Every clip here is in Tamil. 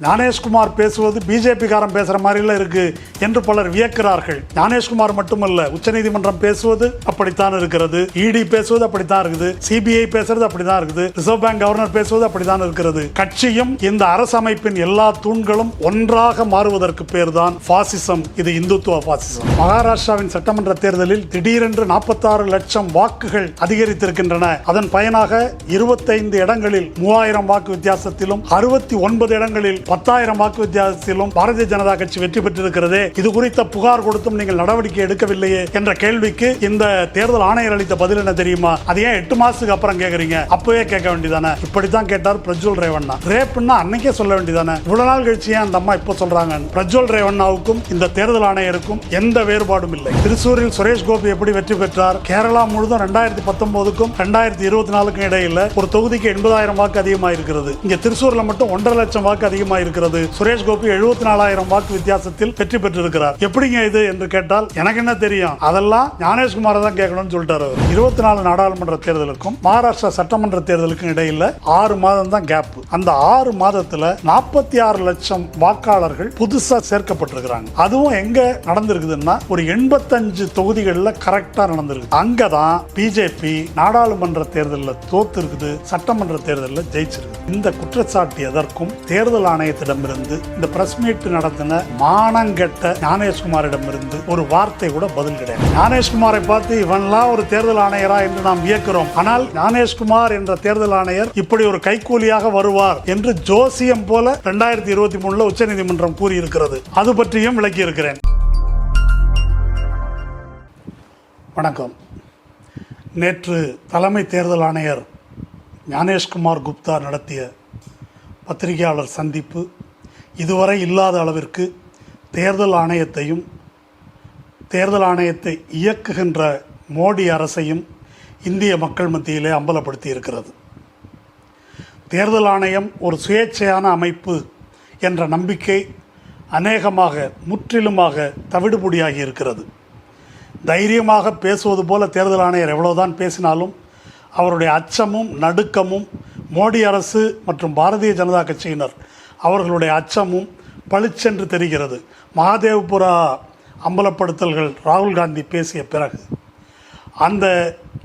ஞானேஷ்குமார் பேசுவது பிஜேபி காரன் பேசுற மாதிரில இருக்கு என்று பலர் வியக்கிறார்கள். ஞானேஷ்குமார் மட்டுமல்ல, உச்சநீதிமன்றம் பேசுவது அப்படித்தான் இருக்கிறது, இடி பேசுவது அப்படித்தான் இருக்குது, சிபிஐ பேசுறது அப்படித்தான் இருக்குது, ரிசர்வ் பேங்க் கவர்னர் பேசுவது அப்படித்தான் இருக்கிறது. கட்சியும் இந்த அரசமைப்பின் எல்லா தூண்களும் ஒன்றாக மாறுவதற்கு பேர் தான் பாசிசம். இது இந்துத்துவ பாசிசம். மகாராஷ்டிராவின் சட்டமன்ற தேர்தலில் திடீரென்று 46 லட்சம் வாக்குகள் அதிகரித்திருக்கின்றன. அதன் பயனாக 25 இடங்களில் 3000 வாக்கு வித்தியாசத்திலும் 69 இடங்களில் 10,000 வாக்கு வித்தியாசத்திலும் பாரதிய ஜனதா கட்சி வெற்றி பெற்றிருக்கிறது. இது குறித்த புகார் கொடுத்தும் நீங்கள் நடவடிக்கை எடுக்கவில்லையே என்ற கேள்விக்கு இந்த தேர்தல் ஆணையர் அளித்த பதில் என்ன தெரியுமா? அது ஏன் 8 மாசத்துக்கு அப்புறம் கேக்குறீங்க? அப்பவே கேட்க வேண்டியதானே. இப்படித்தான் கேட்டார் பிரஜ்வல் ரேவண்ணா. ரேப்னா அன்னைக்கே சொல்ல வேண்டியதானே. இவ்வளவு நாள் கழிச்சு அந்த அம்மா இப்ப சொல்றாங்க. பிரஜ்வல் ரேவண்ணாவுக்கும் இந்த தேர்தல் ஆணையருக்கும் எந்த வேறுபாடும் இல்லை. திருச்சூரில் சுரேஷ் கோபி எப்படி வெற்றி பெற்றார்? கேரளா முழுதும் 2019க்கும் 2024க்கும் இடையில ஒரு தொகுதிக்கு 80,000 வாக்கு அதிகமாக இருக்கிறது. இங்க திருச்சூர்ல மட்டும் 1.5 லட்சம் வாக்கு அதிகமாக இருக்கிறது. சுரேஷ் கோபி 74,000 வாக்கு வித்தியாசத்தில் வெற்றி பெற்றிருக்கிறார். எப்படிங்க இது என்று கேட்டால் எனக்கு என்ன தெரியும், அதெல்லாம் ஞானேஷ்குமார் தான் கேட்கணும்னு சொல்லிட்டாரு. 24 நாடாளுமன்ற தேர்தலுக்கும் மகாராஷ்டிரா சட்டமன்ற தேர்தலுக்கும் இடையில 6 மாதம் தான் கேப். அந்த 6 மாதத்துல 46 லட்சம் வாக்காளர்கள் புதுசா சேர்க்கப்பட்டிருக்கிறாங்க. அதுவும் எங்க நடந்திருக்குதுன்னா ஒரு 85 தொகுதிகளில் கரெக்டா நடந்திருக்கு. அங்கதான் பிஜேபி நாடாளுமன்ற தேர்தலில் தோத்து இருக்குது, சட்டமன்ற தேர்தலில் ஜெயிச்சிருக்கு. இந்த குற்றச்சாட்டு எதற்கும் தேர்தல் ஆணையத்திடமிருந்து இந்த பிரஸ் மீட் நடத்தின மானங்கெட்ட ஞானேஷ்குமாரிடமிருந்து ஒரு வார்த்தை கூட பதில் கிடையாது. ஞானேஷ்குமாரை பார்த்து இவன்லாம் ஒரு தேர்தல் ஆணையரா என்று நாம் வியக்கிறோம். ஆனால் ஞானேஷ்குமார் என்ற தேர்தல் ஆணையர் இப்படி ஒரு கைக்கூலியாக வருவார் என்று ஜோசியம் போல 2023 உச்சநீதிமன்றம் கூறியிருக்கிறது. அது பற்றியும் விளக்கி இருக்கிறேன். வணக்கம். நேற்று தலைமை தேர்தல் ஆணையர் ஞானேஷ்குமார் குப்தா நடத்திய பத்திரிகையாளர் சந்திப்பு இதுவரை இல்லாத அளவிற்கு தேர்தல் ஆணையத்தையும் தேர்தல் ஆணையத்தை இயக்குகின்ற மோடி அரசையும் இந்திய மக்கள் மத்தியிலே அம்பலப்படுத்தி இருக்கிறது. தேர்தல் ஆணையம் ஒரு சுயேட்சையான அமைப்பு என்ற நம்பிக்கை அநேகமாக முற்றிலுமாக தவிடுபொடியாகி இருக்கிறது. தைரியமாக பேசுவது போல தேர்தல் ஆணையர் எவ்வளவுதான் பேசினாலும் அவருடைய அச்சமும் நடுக்கமும் மோடி அரசு மற்றும் பாரதிய ஜனதா கட்சியினர் அவர்களுடைய அச்சமும் பளிச்சென்று தெரிகிறது. மகாதேவ்புரா அம்பலப்படுத்தல்கள் ராகுல் காந்தி பேசிய பிறகு அந்த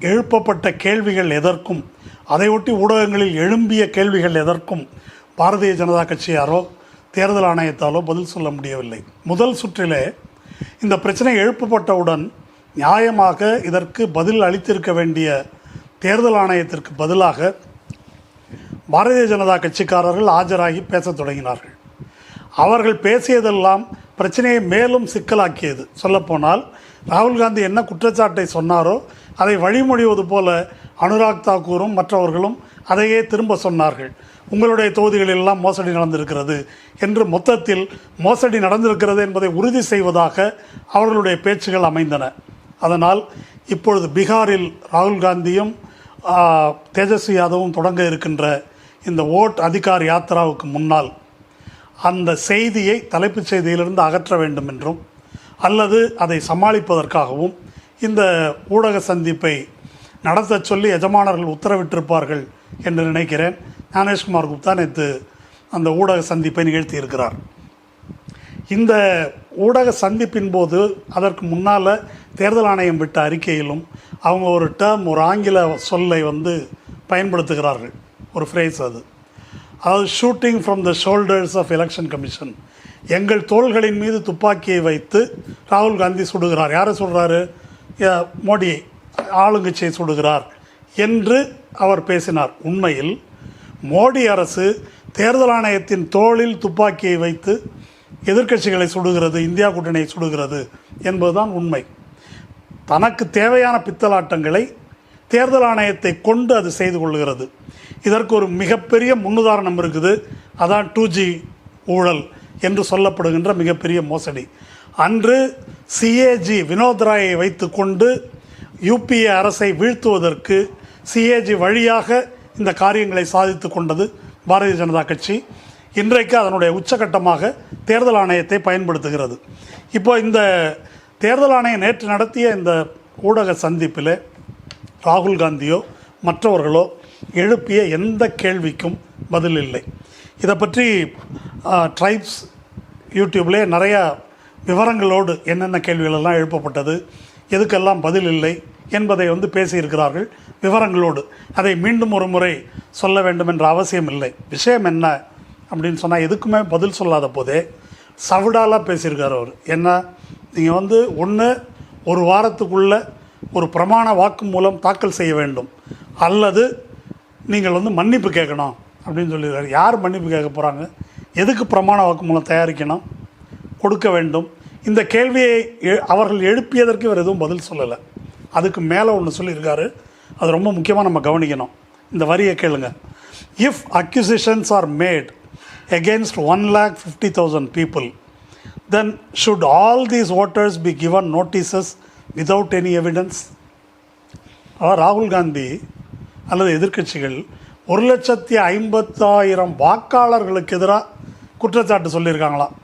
எழுப்பப்பட்ட கேள்விகள் எதற்கும், அதையொட்டி ஊடகங்களில் எழும்பிய கேள்விகள் எதற்கும் பாரதிய ஜனதா கட்சியாரோ தேர்தல் ஆணையத்தாலோ பதில் சொல்ல முடியவில்லை. முதல் சுற்றிலே இந்த பிரச்சனை எழுப்பப்பட்டவுடன் நியாயமாக இதற்கு பதில் அளித்திருக்க வேண்டிய தேர்தல் ஆணையத்திற்கு பதிலாக பாரதிய ஜனதா கட்சிக்காரர்கள் ஆஜராகி பேசத் தொடங்கினார்கள். அவர்கள் பேசியதெல்லாம் பிரச்சனையை மேலும் சிக்கலாக்கியது. சொல்லப்போனால் ராகுல் காந்தி என்ன குற்றச்சாட்டை சொன்னாரோ அதை வழிமொழிவது போல அனுராக் தாக்கூரும் மற்றவர்களும் அதையே திரும்ப சொன்னார்கள். உங்களுடைய தொகுதிகளெல்லாம் மோசடி நடந்திருக்கிறது என்று, மொத்தத்தில் மோசடி நடந்திருக்கிறது என்பதை உறுதி செய்வதாக அவர்களுடைய பேச்சுகள் அமைந்தன. அதனால் இப்பொழுது பீகாரில் ராகுல் காந்தியும் தேஜஸ்வி யாதவும் தொடங்க இருக்கின்ற இந்த ஓட் அதிகார் யாத்திராவுக்கு முன்னால் அந்த செய்தியை தலைப்புச் செய்தியிலிருந்து அகற்ற வேண்டும் என்றும் அல்லது அதை சமாளிப்பதற்காகவும் இந்த ஊடக சந்திப்பை நடத்த சொல்லி எஜமானர்கள் உத்தரவிட்டிருப்பார்கள் என்று நினைக்கிறேன். ஞானேஷ்குமார் குப்தா நேற்று அந்த ஊடக சந்திப்பை நிகழ்த்தியிருக்கிறார். இந்த ஊடக சந்திப்பின் போது அதற்கு முன்னால் தேர்தல் ஆணையம் விட்ட அறிக்கையிலும் அவங்க ஒரு டேர்ம், ஒரு ஆங்கில சொல்லை பயன்படுத்துகிறார்கள். ஒரு ஃப்ரேஸ் அது, அதாவது shooting from the shoulders of election commission. எங்கள் தோள்களின் மீது துப்பாக்கியை வைத்து ராகுல் காந்தி சுடுகிறார். யாரை சொல்கிறாரு? மோடி ஆளுங்கட்சியை சுடுகிறார் என்று அவர் பேசினார். உண்மையில் மோடி அரசு தேர்தல் ஆணையத்தின் தோளில் துப்பாக்கியை வைத்து எதிர்க்கட்சிகளை சுடுகிறது, இந்தியா கூட்டணியை சுடுகிறது என்பதுதான் உண்மை. தனக்கு தேவையான பித்தலாட்டங்களை தேர்தல் ஆணையத்தை கொண்டு அது செய்து கொள்கிறது. இதற்கு ஒரு மிகப்பெரிய முன்னுதாரணம் இருக்குது. அதான் 2G ஊழல் என்று சொல்லப்படுகின்ற மிகப்பெரிய மோசடி. அன்று CAG வினோத் ராயை வைத்து கொண்டு UPA அரசை வீழ்த்துவதற்கு CAG வழியாக இந்த காரியங்களை சாதித்து கொண்டது பாரதிய ஜனதா கட்சி. இன்றைக்கு அதனுடைய உச்சகட்டமாக தேர்தல் ஆணையத்தை பயன்படுத்துகிறது. இப்போ இந்த தேர்தல் ஆணையம் நேற்று நடத்திய இந்த ஊடக சந்திப்பில் ராகுல் காந்தியோ மற்றவர்களோ எழுப்பிய எந்த கேள்விக்கும் பதில் இல்லை. இதை பற்றி ட்ரைப்ஸ் யூடியூப்லேயே நிறையா விவரங்களோடு என்னென்ன கேள்விகளெல்லாம் எழுப்பப்பட்டது, எதுக்கெல்லாம் பதில் இல்லை என்பதை பேசியிருக்கிறார்கள் விவரங்களோடு. அதை மீண்டும் ஒரு முறை சொல்ல வேண்டும் என்ற அவசியம் இல்லை. விஷயம் என்ன அப்படின்னு சொன்னால், எதுக்குமே பதில் சொல்லாத போதே சவுடாலாக பேசியிருக்கார் அவர். என்ன, நீங்கள் ஒன்று ஒரு வாரத்துக்குள்ளே ஒரு பிரமாண வாக்கு மூலம் தாக்கல் செய்ய வேண்டும், அல்லது நீங்கள் மன்னிப்பு கேட்கணும் அப்படின்னு சொல்லியிருக்காரு. யார் மன்னிப்பு கேட்க போகிறாங்க? எதுக்கு பிரமாண வாக்கு மூலம் தயாரிக்கணும், கொடுக்க வேண்டும்? இந்த கேள்வியை அவர்கள் எழுப்பியதற்கு வேறு எதுவும் பதில் சொல்லலை. அதுக்கு மேலே ஒன்று சொல்லியிருக்காரு, அது ரொம்ப முக்கியமாக நம்ம கவனிக்கணும். இந்த வரியை கேளுங்க. If acquisitions are made against 1,50,000 people, then should all these voters be given notices without any evidence? ராகுல் காந்தி அல்லது எதிர்க்கட்சிகள் 1,50,000 வாக்காளர்களுக்கு எதிராக குற்றச்சாட்டு சொல்லியிருக்காங்களாம்.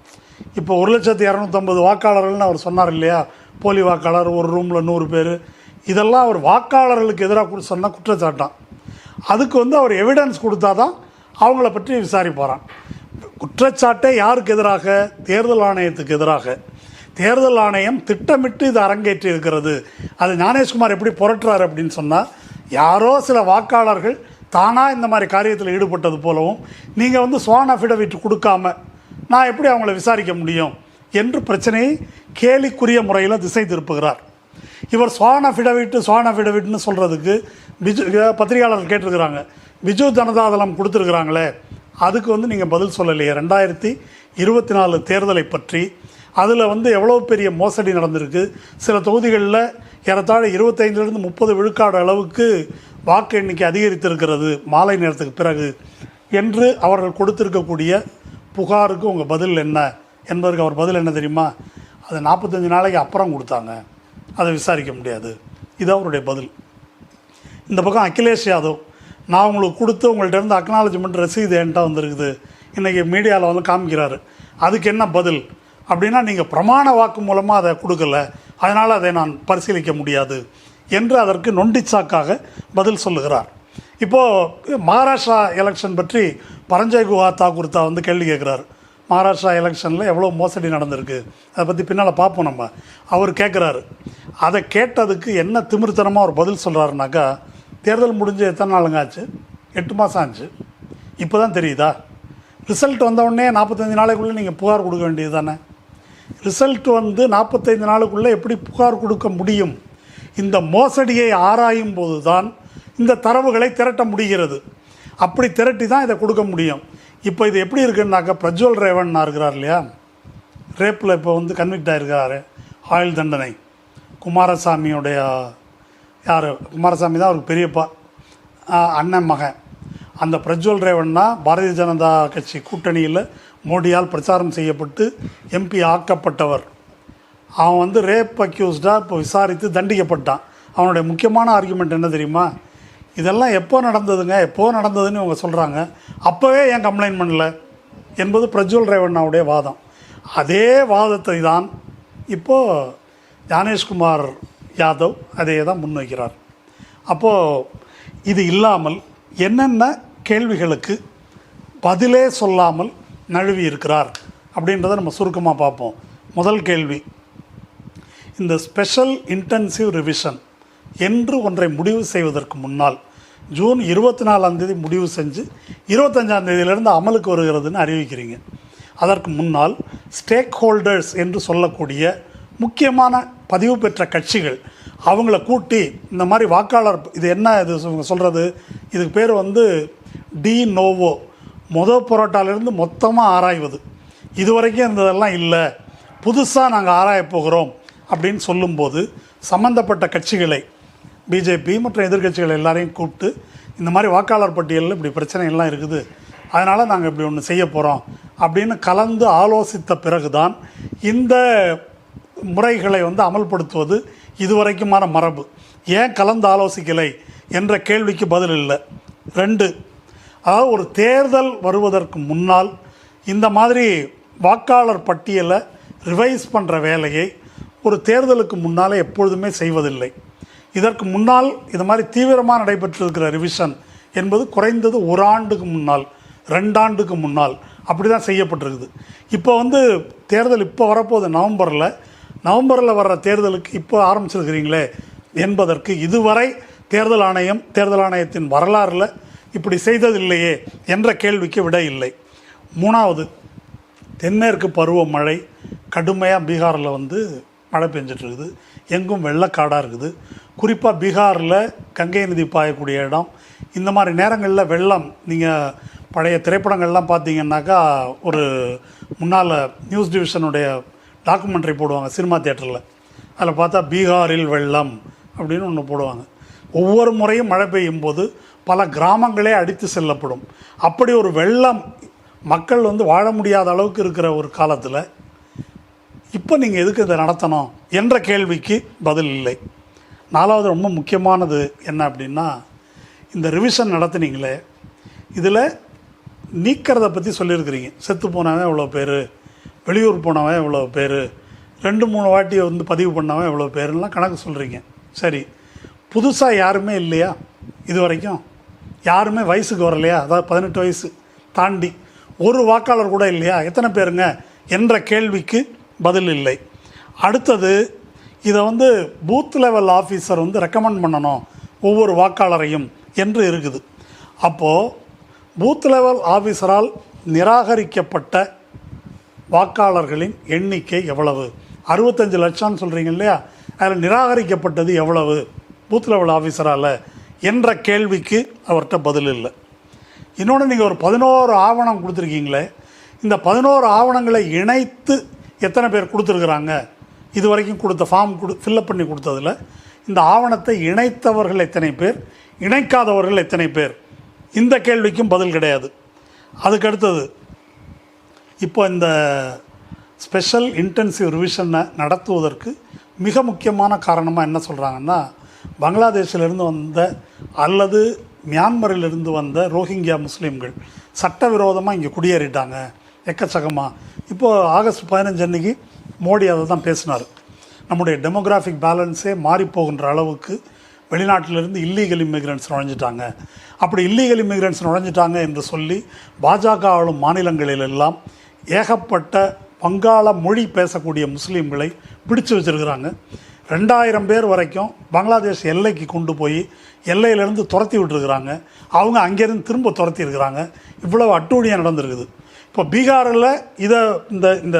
இப்போ 1,250,000 வாக்காளர்கள்னு அவர் சொன்னார் இல்லையா, போலி வாக்காளர், ஒரு ரூமில் 100 பேர், இதெல்லாம் அவர் வாக்காளர்களுக்கு எதிராக சொன்ன குற்றச்சாட்டான். அதுக்கு அவர் எவிடன்ஸ் கொடுத்தா தான் அவங்கள பற்றி விசாரிப்பாரான். குற்றச்சாட்டை யாருக்கு எதிராக? தேர்தல் ஆணையத்துக்கு எதிராக. தேர்தல் ஆணையம் திட்டமிட்டு இது அரங்கேற்றி இருக்கிறது. அது ஞானேஷ்குமார் எப்படி புரட்டுறாரு அப்படின்னு சொன்னால், யாரோ சில வாக்காளர்கள் தானாக இந்த மாதிரி காரியத்தில் ஈடுபட்டது போலவும், நீங்கள் ஸ்வான் அஃபிடவிட் கொடுக்காம நான் எப்படி அவங்கள விசாரிக்க முடியும் என்று பிரச்சனையை கேலிக்குரிய முறையில் திசை திருப்புகிறார். இவர் ஸ்வான் அஃபிடவிட்னு சொல்கிறதுக்கு பத்திரிகையாளர்கள் கேட்டிருக்கிறாங்க. பிஜு ஜனதாதளம் கொடுத்துருக்குறாங்களே, அதுக்கு நீங்கள் பதில் சொல்லலையே. 2024 தேர்தலை பற்றி அதில் எவ்வளோ பெரிய மோசடி நடந்திருக்கு, சில தொகுதிகளில் ஏறத்தாழ 25-30 விழுக்காடு அளவுக்கு வாக்கு எண்ணிக்கை அதிகரித்திருக்கிறது மாலை நேரத்துக்கு பிறகு என்று அவர்கள் கொடுத்திருக்கக்கூடிய புகாருக்கு உங்கள் பதில் என்ன என்பதற்கு அவர் பதில் என்ன தெரியுமா? அது 45 நாளைக்கு அப்புறம் கொடுத்தாங்க, அதை விசாரிக்க முடியாது. இது அவருடைய பதில். இந்த பக்கம் அகிலேஷ் யாதவ், நான் உங்களுக்கு கொடுத்து உங்கள்கிட்ட அக்னாலஜ்மெண்ட் ரசீது என்கிட்ட வந்திருக்குது, இன்றைக்கி மீடியாவில் காமிக்கிறாரு. அதுக்கு என்ன பதில் அப்படின்னா, நீங்கள் பிரமாண வாக்கு மூலமாக அதை கொடுக்கல, அதனால் அதை நான் பரிசீலிக்க முடியாது என்று அதற்கு நொண்டிச்சாக்காக பதில் சொல்லுகிறார். இப்போது மகாராஷ்டிரா எலெக்ஷன் பற்றி பரஞ்சய் குஹா தாக்கூர் கேள்வி கேட்குறாரு. மகாராஷ்டிரா எலெக்ஷனில் எவ்வளோ மோசடி நடந்திருக்கு, அதை பற்றி பின்னால் பார்ப்போம் நம்ம. அவர் கேட்குறாரு. அதை கேட்டதுக்கு என்ன திமிர்த்தனமாக ஒரு பதில் சொல்கிறாருனாக்கா, தேர்தல் முடிஞ்சு எத்தனை நாளுங்க ஆச்சு? 8 மாதம் ஆச்சு. இப்போ தான் தெரியுதா? ரிசல்ட் வந்தவுடனே 45 நாளைக்குள்ளே நீங்கள் புகார் கொடுக்க வேண்டியது தானே. ரிசல்ட் 45 நாளுக்குள்ளே எப்படி புகார் கொடுக்க முடியும்? இந்த மோசடியை ஆராயும் போது தான் இந்த தரவுகளை திரட்ட முடிகிறது. அப்படி திரட்டி தான் இதை கொடுக்க முடியும். இப்போ இது எப்படி இருக்குன்னாக்கா, பிரஜ்வல் ரேவண்ணா இருக்கிறார் இல்லையா, ரேப்பில் இப்போ கன்விக்ட் ஆகிருக்கிறாரு, ஆயுள் தண்டனை. குமாரசாமியுடைய யார், குமாரசாமி தான் அவருக்கு பெரியப்பா, அண்ணன் மகன். அந்த பிரஜ்வல் ரேவண்ணா பாரதிய ஜனதா கட்சி கூட்டணியில் மோடியால் பிரச்சாரம் செய்யப்பட்டு எம்பி ஆக்கப்பட்டவர். அவன் ரேப் அக்யூஸ்டாக இப்போ விசாரித்து தண்டிக்கப்பட்டான். அவனுடைய முக்கியமான ஆர்குமெண்ட் என்ன தெரியுமா? இதெல்லாம் எப்போ நடந்ததுங்க, எப்போ நடந்ததுன்னு இவங்க சொல்கிறாங்க, அப்போவே ஏன் கம்ப்ளைண்ட் பண்ணல என்பது பிரஜ்வல் ரேவண்ணாவுடைய வாதம். அதே வாதத்தை தான் இப்போது ஞானேஷ்குமார் யாதவ் அதே தான் முன்வைக்கிறார். அப்போது இது இல்லாமல் என்னென்ன கேள்விகளுக்கு பதிலே சொல்லாமல் நழுவி இருக்கிறார் அப்படின்றத நம்ம சுருக்கமாக பார்ப்போம். முதல் கேள்வி, இந்த ஸ்பெஷல் இன்டென்சிவ் ரிவிஷன் என்று ஒன்றை முடிவு செய்வதற்கு முன்னால் ஜூன் 24 முடிவு செஞ்சு 25 அமலுக்கு வருகிறதுன்னு அறிவிக்கிறீங்க. அதற்கு முன்னால் ஸ்டேக் ஹோல்டர்ஸ் என்று சொல்லக்கூடிய முக்கியமான பதிவு பெற்ற கட்சிகள் அவங்கள கூட்டி இந்த மாதிரி வாக்காளர், இது என்ன இது சொல்கிறது, இதுக்கு பேர் டி நோவோ, புரோட்டாலிருந்து மொத்தமாக ஆராய்வது. இதுவரைக்கும் இருந்ததெல்லாம் இல்லை, புதுசாக நாங்கள் ஆராயப் போகிறோம் அப்படின்னு சொல்லும்போது சம்மந்தப்பட்ட கட்சிகளை, பிஜேபி மற்றும் எதிர்கட்சிகள் எல்லாரையும் கூப்பிட்டு இந்த மாதிரி வாக்காளர் பட்டியலில் இப்படி பிரச்சனைகள்லாம் இருக்குது, அதனால் நாங்கள் இப்படி ஒன்று செய்ய போகிறோம் அப்படின்னு கலந்து ஆலோசித்த பிறகு தான் இந்த முறைகளை அமல்படுத்துவது இதுவரைக்குமான மரபு. ஏன் கலந்து ஆலோசிக்கலை என்ற கேள்விக்கு பதில் இல்லை. 2, அதாவது ஒரு தேர்தல் வருவதற்கு முன்னால் இந்த மாதிரி வாக்காளர் பட்டியலை ரிவைஸ் பண்ணுற வேலையை ஒரு தேர்தலுக்கு முன்னால் எப்பொழுதுமே செய்வதில்லை. இதற்கு முன்னால் இது மாதிரி தீவிரமாக நடைபெற்றிருக்கிற ரிவிஷன் என்பது குறைந்தது 1 ஆண்டுக்கு முன்னால் 2 ஆண்டுக்கு முன்னால் அப்படி தான் செய்யப்பட்டிருக்குது. இப்போ தேர்தல் இப்போ வரப்போகுது நவம்பரில் வர்ற தேர்தலுக்கு இப்போ ஆரம்பிச்சிருக்கிறீங்களே என்பதற்கு இதுவரை தேர்தல் ஆணையத்தின் வரலாறில் இப்படி செய்ததில்லையே என்ற கேள்விக்கு விடை இல்லை. 3வது, தென்மேற்கு பருவமழை கடுமையாக பீகாரில் மழை பெஞ்சிட்ருக்குது. எங்கும் வெள்ளக்காடாக இருக்குது. குறிப்பாக பீகாரில் கங்கை நதி பாயக்கூடிய இடம். இந்த மாதிரி நேரங்களில் வெள்ளம், நீங்கள் பழைய திரைப்படங்கள்லாம் பார்த்தீங்கன்னாக்கா ஒரு முன்னால் நியூஸ் டிவிஷனுடைய டாக்குமெண்ட்ரி போடுவாங்க சினிமா தியேட்டரில். அதில் பார்த்தா பீகாரில் வெள்ளம் அப்படின்னு ஒன்று போடுவாங்க. ஒவ்வொரு முறையும் மழை பெய்யும் போது பல கிராமங்களே அடித்து செல்லப்படும். அப்படி ஒரு வெள்ளம் மக்கள் வாழ முடியாத அளவுக்கு இருக்கிற ஒரு காலத்தில் இப்போ நீங்கள் எதுக்கு இதை நடத்தணும் என்ற கேள்விக்கு பதில் இல்லை. 4வது, ரொம்ப முக்கியமானது என்ன அப்படின்னா, இந்த ரிவிஷன் நடத்துனீங்களே இதில் நீக்கிறத பற்றி சொல்லியிருக்கிறீங்க. செத்து போனவன் எவ்வளோ பேர், வெளியூர் போனவன் எவ்வளோ பேர், 2-3 வாட்டி பதிவு பண்ணவன் எவ்வளோ பேருலாம் கணக்கு சொல்கிறீங்க. சரி, புதுசாக யாருமே இல்லையா? இது வரைக்கும் யாருமே வயசுக்கு வரலையா? அதாவது 18 வயசு தாண்டி ஒரு வாக்காளர் கூட இல்லையா? எத்தனை பேருங்க என்ற கேள்விக்கு பதில் இல்லை. அடுத்தது, இதை பூத் லெவல் ஆஃபீஸர் ரெக்கமெண்ட் பண்ணணும் ஒவ்வொரு வாக்காளரையும் என்று இருக்குது. அப்போது பூத் லெவல் ஆஃபீஸரால் நிராகரிக்கப்பட்ட வாக்காளர்களின் எண்ணிக்கை எவ்வளவு? 65 லட்சம்னு சொல்கிறீங்க இல்லையா? அதில் நிராகரிக்கப்பட்டது எவ்வளவு பூத் லெவல் ஆஃபீஸரால் என்ற கேள்விக்கு அவர்கிட்ட பதில் இல்லை. இன்னொன்று, நீங்கள் ஒரு 11 ஆவணம் கொடுத்துருக்கீங்களே, இந்த 11 ஆவணங்களை இணைத்து எத்தனை பேர் கொடுத்துருக்குறாங்க? இது வரைக்கும் கொடுத்த ஃபார்ம் ஃபில்லப் பண்ணி கொடுத்ததில் இந்த ஆவணத்தை இணைத்தவர்கள் எத்தனை பேர், இணைக்காதவர்கள் எத்தனை பேர்? இந்த கேள்விக்கும் பதில் கிடையாது. அதுக்கடுத்தது, இப்போ இந்த ஸ்பெஷல் இன்டென்சிவ் ரிவிஷனை நடத்துவதற்கு மிக முக்கியமான காரணமாக என்ன சொல்கிறாங்கன்னா, பங்களாதேஷிலிருந்து வந்த அல்லது மியான்மரிலிருந்து வந்த ரோஹிங்கியா முஸ்லீம்கள் சட்டவிரோதமாக இங்கே குடியேறிட்டாங்க எக்கச்சக்கமாக. இப்போது ஆகஸ்ட் 15 அன்னைக்கு மோடி அதை தான் பேசினார். நம்முடைய டெமோகிராஃபிக் பேலன்ஸே மாறிப்போகின்ற அளவுக்கு வெளிநாட்டிலிருந்து இல்லீகல் இமிக்ரெண்ட்ஸ் நுழைஞ்சிட்டாங்க. அப்படி இல்லீகல் இமிக்ரெண்ட்ஸ் நுழைஞ்சிட்டாங்க என்று சொல்லி பாஜக ஆளும் மாநிலங்களிலெல்லாம் ஏகப்பட்ட வங்காள மொழி பேசக்கூடிய முஸ்லீம்களை பிடிச்சு வச்சுருக்கிறாங்க. 2000 பேர் வரைக்கும் பங்களாதேஷ் எல்லைக்கு கொண்டு போய் எல்லையிலேருந்து துரத்தி விட்டுருக்குறாங்க. அவங்க அங்கேருந்து திரும்ப துரத்தி இருக்கிறாங்க. இவ்வளவு அட்டூழியம் நடந்திருக்குது. இப்போ பீகாரில் இந்த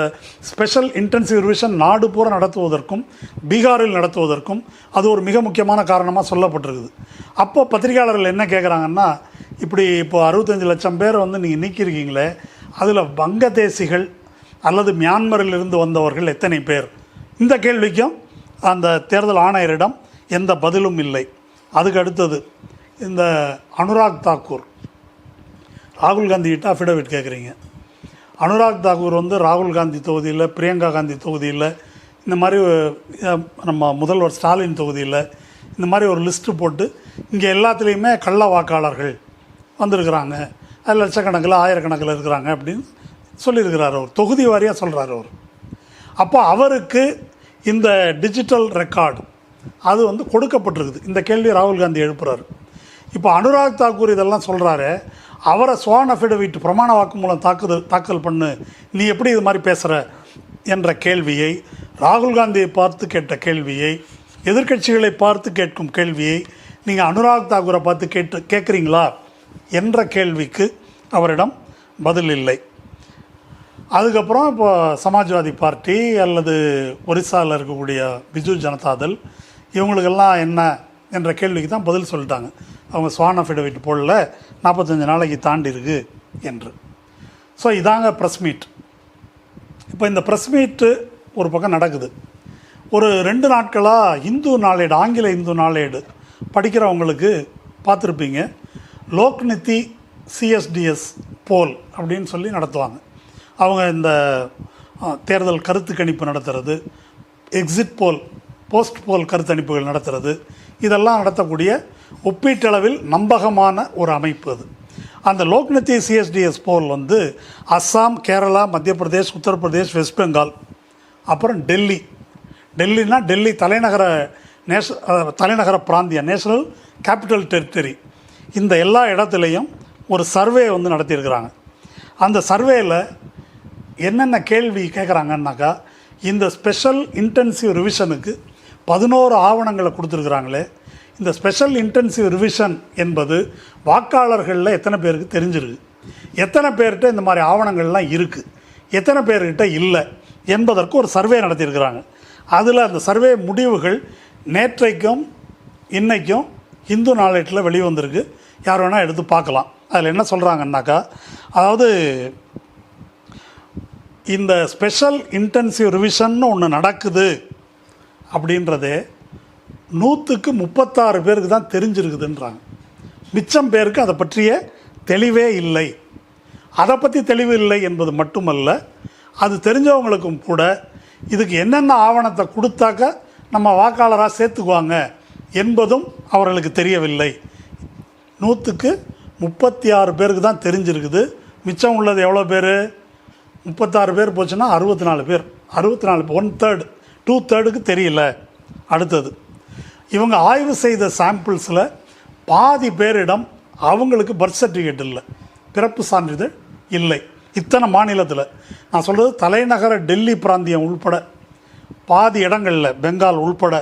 ஸ்பெஷல் இன்டென்சிவ் ரிவிஷன் நாடு பூரா நடத்துவதற்கும் பீகாரில் நடத்துவதற்கும் அது ஒரு மிக முக்கியமான காரணமாக சொல்லப்பட்டிருக்குது. அப்போ பத்திரிகையாளர்கள் என்ன கேட்குறாங்கன்னா, இப்போ 65 லட்சம் பேர் நீங்கள் நீக்கியிருக்கீங்களே, அதில் வங்கதேசிகள் அல்லது மியான்மரிலிருந்து வந்தவர்கள் எத்தனை பேர்? இந்த கேள்விக்கும் அந்த தேர்தல் ஆணையரிடம் எந்த பதிலும் இல்லை. அதுக்கு அடுத்தது, இந்த அனுராக் தாக்கூர் ராகுல் காந்திகிட்ட அஃபிடவிட் கேட்குறீங்க. அனுராக் தாக்கூர் ராகுல் காந்தி தொகுதியில், பிரியங்கா காந்தி தொகுதியில், இந்த மாதிரி நம்ம முதல்வர் ஸ்டாலின் தொகுதியில் இந்த மாதிரி ஒரு லிஸ்ட்டு போட்டு இங்கே எல்லாத்துலேயுமே கள்ள வாக்காளர்கள் வந்திருக்கிறாங்க, அது லட்சக்கணக்கில் ஆயிரக்கணக்கில் இருக்கிறாங்க அப்படின்னு சொல்லியிருக்கிறார். அவர் தொகுதி வாரியாக சொல்கிறார் அவர். அப்போ அவருக்கு இந்த டிஜிட்டல் ரெக்கார்டு அது கொடுக்கப்பட்டிருக்குது. இந்த கேள்வி ராகுல் காந்தி எழுப்புறாரு. இப்போ அனுராக் தாக்கூர் இதெல்லாம் சொல்கிறாரு, அவரை ஸ்வான் அஃபிடவிட் பிரமாண வாக்குமூலம் தாக்கல் பண்ணு, நீ எப்படி இது மாதிரி பேசுகிற என்ற கேள்வியை, ராகுல் காந்தியை பார்த்து கேட்ட கேள்வியை, எதிர்க்கட்சிகளை பார்த்து கேட்கும் கேள்வியை நீங்கள் அனுராக் தாக்கூரை பார்த்து கேட்குறீங்களா என்ற கேள்விக்கு அவரிடம் பதில் இல்லை. அதுக்கப்புறம் இப்போ சமாஜ்வாதி பார்ட்டி அல்லது ஒரிசாவில் இருக்கக்கூடிய பிஜு ஜனதாதள் இவங்களுக்கெல்லாம் என்ன என்ற கேள்விக்கு தான் பதில் சொல்லிட்டாங்க. அவங்க ஸ்வான் அஃபிடவிட் போடல, 45 நாளைக்கு தாண்டி இருக்கு என்று. ஸோ இதாங்க ப்ரெஸ் மீட். இப்போ இந்த ப்ரெஸ் மீட்டு ஒரு பக்கம் நடக்குது. ஒரு 2 நாட்களாக இந்து நாளேடு, ஆங்கில இந்து நாளேடு படிக்கிறவங்களுக்கு பார்த்துருப்பீங்க. லோக்நிதி சிஎஸ்டிஎஸ் போல் அப்படின்னு சொல்லி நடத்துவாங்க. அவங்க இந்த தேர்தல் கருத்து கணிப்பு நடத்துறது, எக்ஸிட் போல், போஸ்ட் போல் கருத்தணிப்புகள் நடத்துறது, இதெல்லாம் நடத்தக்கூடிய ஒப்பீட்டளவில் நம்பகமான ஒரு அமைப்பு அது. அந்த லோக்நிதி சிஎஸ்டிஎஸ் போல் அஸ்ஸாம், கேரளா, மத்திய பிரதேஷ், உத்தரப்பிரதேஷ், வெஸ்ட் பெங்கால், அப்புறம் டெல்லினா டெல்லி தலைநகர பிராந்தியம், நேஷனல் கேபிட்டல் டெரிட்டரி, இந்த எல்லா இடத்துலையும் ஒரு சர்வே வந்து நடத்தியிருக்கிறாங்க. அந்த சர்வேயில் என்னென்ன கேள்வி கேட்குறாங்கன்னாக்கா, இந்த ஸ்பெஷல் இன்டென்சிவ் ரிவிஷனுக்கு 11 ஆவணங்களை கொடுத்துருக்குறாங்களே, இந்த ஸ்பெஷல் இன்டென்சிவ் ரிவிஷன் என்பது வாக்காளர்களில் எத்தனை பேருக்கு தெரிஞ்சிருக்கு, எத்தனை பேர்கிட்ட இந்த மாதிரி ஆவணங்கள்லாம் இருக்குது, எத்தனை பேர்கிட்ட இல்லை என்பதற்கு ஒரு சர்வே நடத்தியிருக்கிறாங்க. அதில் அந்த சர்வே முடிவுகள் நேற்றைக்கும் இன்றைக்கும் இந்து நாளேட்டில் வெளிவந்திருக்கு. யார் வேணால் எடுத்து பார்க்கலாம். அதில் என்ன சொல்கிறாங்கன்னாக்கா, அதாவது இந்த ஸ்பெஷல் இன்டென்சிவ் ரிவிஷன்னு ஒன்று நடக்குது அப்படின்றதே 100க்கு 36 பேருக்கு தான் தெரிஞ்சிருக்குதுன்றாங்க. மிச்சம் பேருக்கு அதை பற்றிய தெளிவே இல்லை. அதை பற்றி தெளிவு இல்லை என்பது மட்டுமல்ல, அது தெரிஞ்சவங்களுக்கும் கூட இதுக்கு என்னென்ன ஆவணத்தை கொடுத்தாக்க நம்ம வாக்காளராக சேர்த்துக்குவாங்க என்பதும் அவர்களுக்கு தெரியவில்லை. 100க்கு 36 பேருக்கு தான் தெரிஞ்சிருக்குது. மிச்சம் உள்ளது எவ்வளோ பேர்? 36 பேர் போச்சுன்னா 64 பேர். 64 1/3 2/3க்கு தெரியல. அடுத்தது, இவங்க ஆய்வு செய்த சாம்பிள்ஸில் பாதி பேரிடம் அவங்களுக்கு பர்த் சர்டிஃபிகேட் இல்லை, பிறப்பு சான்றிதழ் இல்லை. இத்தனை மாநிலத்தில், நான் சொல்கிறது தலைநகர டெல்லி பிராந்தியம் உள்பட பாதி இடங்களில், பெங்கால் உள்பட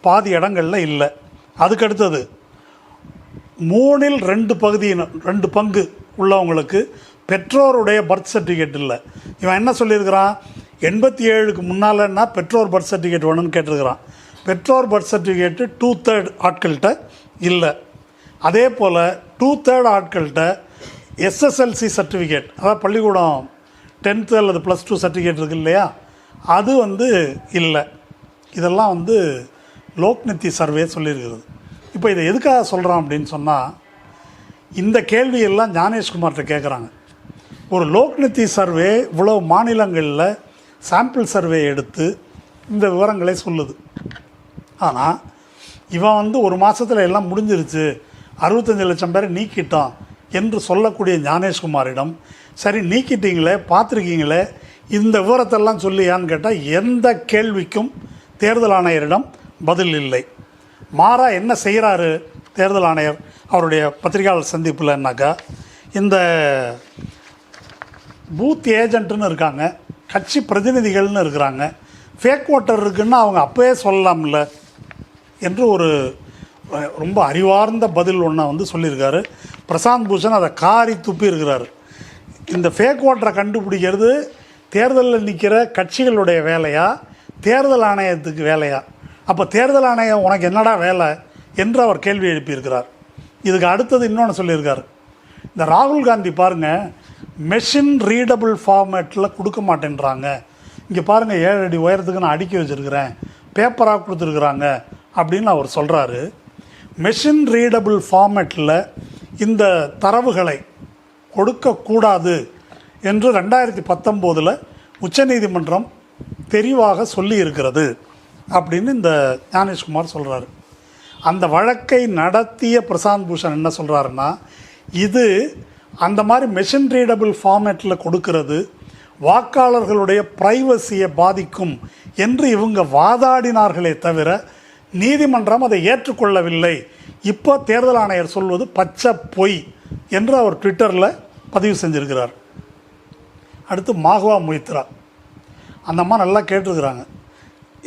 பாதி இடங்களில் இல்லை. அதுக்கடுத்தது 3இல் 2 பங்கு உள்ளவங்களுக்கு பெற்றோருடைய பர்த் சர்டிஃபிகேட் இல்லை. இவன் என்ன சொல்லியிருக்கிறான், 87க்கு முன்னாலன்னா பெற்றோர் பர்த் சர்டிஃபிகேட் வேணும்னு கேட்டிருக்கிறான். பெற்றோர் பர்த் சர்டிஃபிகேட்டு 2/3 ஆட்கள்கிட்ட இல்லை. அதே போல் 2/3 ஆட்கள்கிட்ட எஸ்எஸ்எல்சி சர்டிஃபிகேட், அதாவது பள்ளிக்கூடம் 10th அல்லது +2 சர்டிஃபிகேட் இருக்குது இல்லையா, அது வந்து இல்லை. இதெல்லாம் வந்து லோக்நித்தி சர்வே சொல்லியிருக்கிறது. இப்போ இதை எதுக்காக சொல்கிறோம் அப்படின்னு சொன்னால், இந்த கேள்வியெல்லாம் ஞானேஷ்குமார்கிட்ட கேட்குறாங்க. ஒரு லோக்நித்தி சர்வே இவ்வளோ மாநிலங்களில் சாம்பிள் சர்வே எடுத்து இந்த விவரங்களை சொல்லுது. ஆனால் இவன் வந்து ஒரு மாதத்தில் எல்லாம் முடிஞ்சிருச்சு, 65 லட்சம் பேரை நீக்கிட்டான் என்று சொல்லக்கூடிய ஞானேஷ்குமாரிடம், சரி நீக்கிட்டீங்களே, பார்த்துருக்கீங்களே, இந்த விவரத்தெல்லாம் சொல்லியான்னு கேட்டால் எந்த கேள்விக்கும் தேர்தல் ஆணையரிடம் பதில் இல்லை. மாறா என்ன செய்கிறாரு தேர்தல் ஆணையர் அவருடைய பத்திரிகையாளர் சந்திப்புலன்னாக்கா, இந்த பூத் ஏஜென்ட்டுன்னு இருக்காங்க, கட்சி பிரதிநிதிகள்னு இருக்கிறாங்க, ஃபேக் ஓட்டர் இருக்குன்னு அவங்க அப்போயே சொல்லலாம்ல என்று ஒரு ரொம்ப அறிவார்ந்த பதில் ஒன்றை வந்து சொல்லியிருக்காரு. பிரசாந்த் பூஷன் அதை காரி துப்பி இருக்கிறாரு. இந்த ஃபேக் ஓட்டரை கண்டுபிடிக்கிறது தேர்தலில் நிற்கிற கட்சிகளுடைய வேலையா, தேர்தல் ஆணையத்துக்கு வேலையா? அப்போ தேர்தல் ஆணையம் உனக்கு என்னடா வேலை என்று அவர் கேள்வி எழுப்பியிருக்கிறார். இதுக்கு அடுத்தது இன்னொன்று சொல்லியிருக்காரு. இந்த ராகுல் காந்தி பாருங்கள், மெஷின் ரீடபிள் ஃபார்மேட்டில் கொடுக்க மாட்டேன்றாங்க. இங்கே பாருங்கள், 7 அடி உயரத்துக்கு நான் அடுக்கி வச்சுருக்கிறேன், பேப்பராக கொடுத்துருக்குறாங்க அப்படின்னு அவர் சொல்கிறாரு. மெஷின் ரீடபிள் ஃபார்மேட்டில் இந்த தரவுகளை கொடுக்கக்கூடாது என்று 2019 உச்சநீதிமன்றம் தெளிவாக சொல்லி இருக்கிறது அப்படின்னு இந்த ஞானேஷ்குமார் சொல்கிறாரு. அந்த வழக்கை நடத்திய பிரசாந்த் பூஷன் என்ன சொல்கிறாருன்னா, இது அந்த மாதிரி மெஷின் ரீடபிள் ஃபார்மேட்டில் கொடுக்கறது வாக்காளர்களுடைய ப்ரைவசியை பாதிக்கும் என்று இவங்க வாதாடினார்களே தவிர நீதிமன்றம் அதை ஏற்றுக்கொள்ளவில்லை. இப்போ தேர்தல் ஆணையர் சொல்வது பச்சை பொய் என்று அவர் ட்விட்டரில் பதிவு செஞ்சுருக்கிறார். அடுத்து மாகுவா மொய்த்ரா, அந்த அம்மா நல்லா கேட்டிருக்கிறாங்க.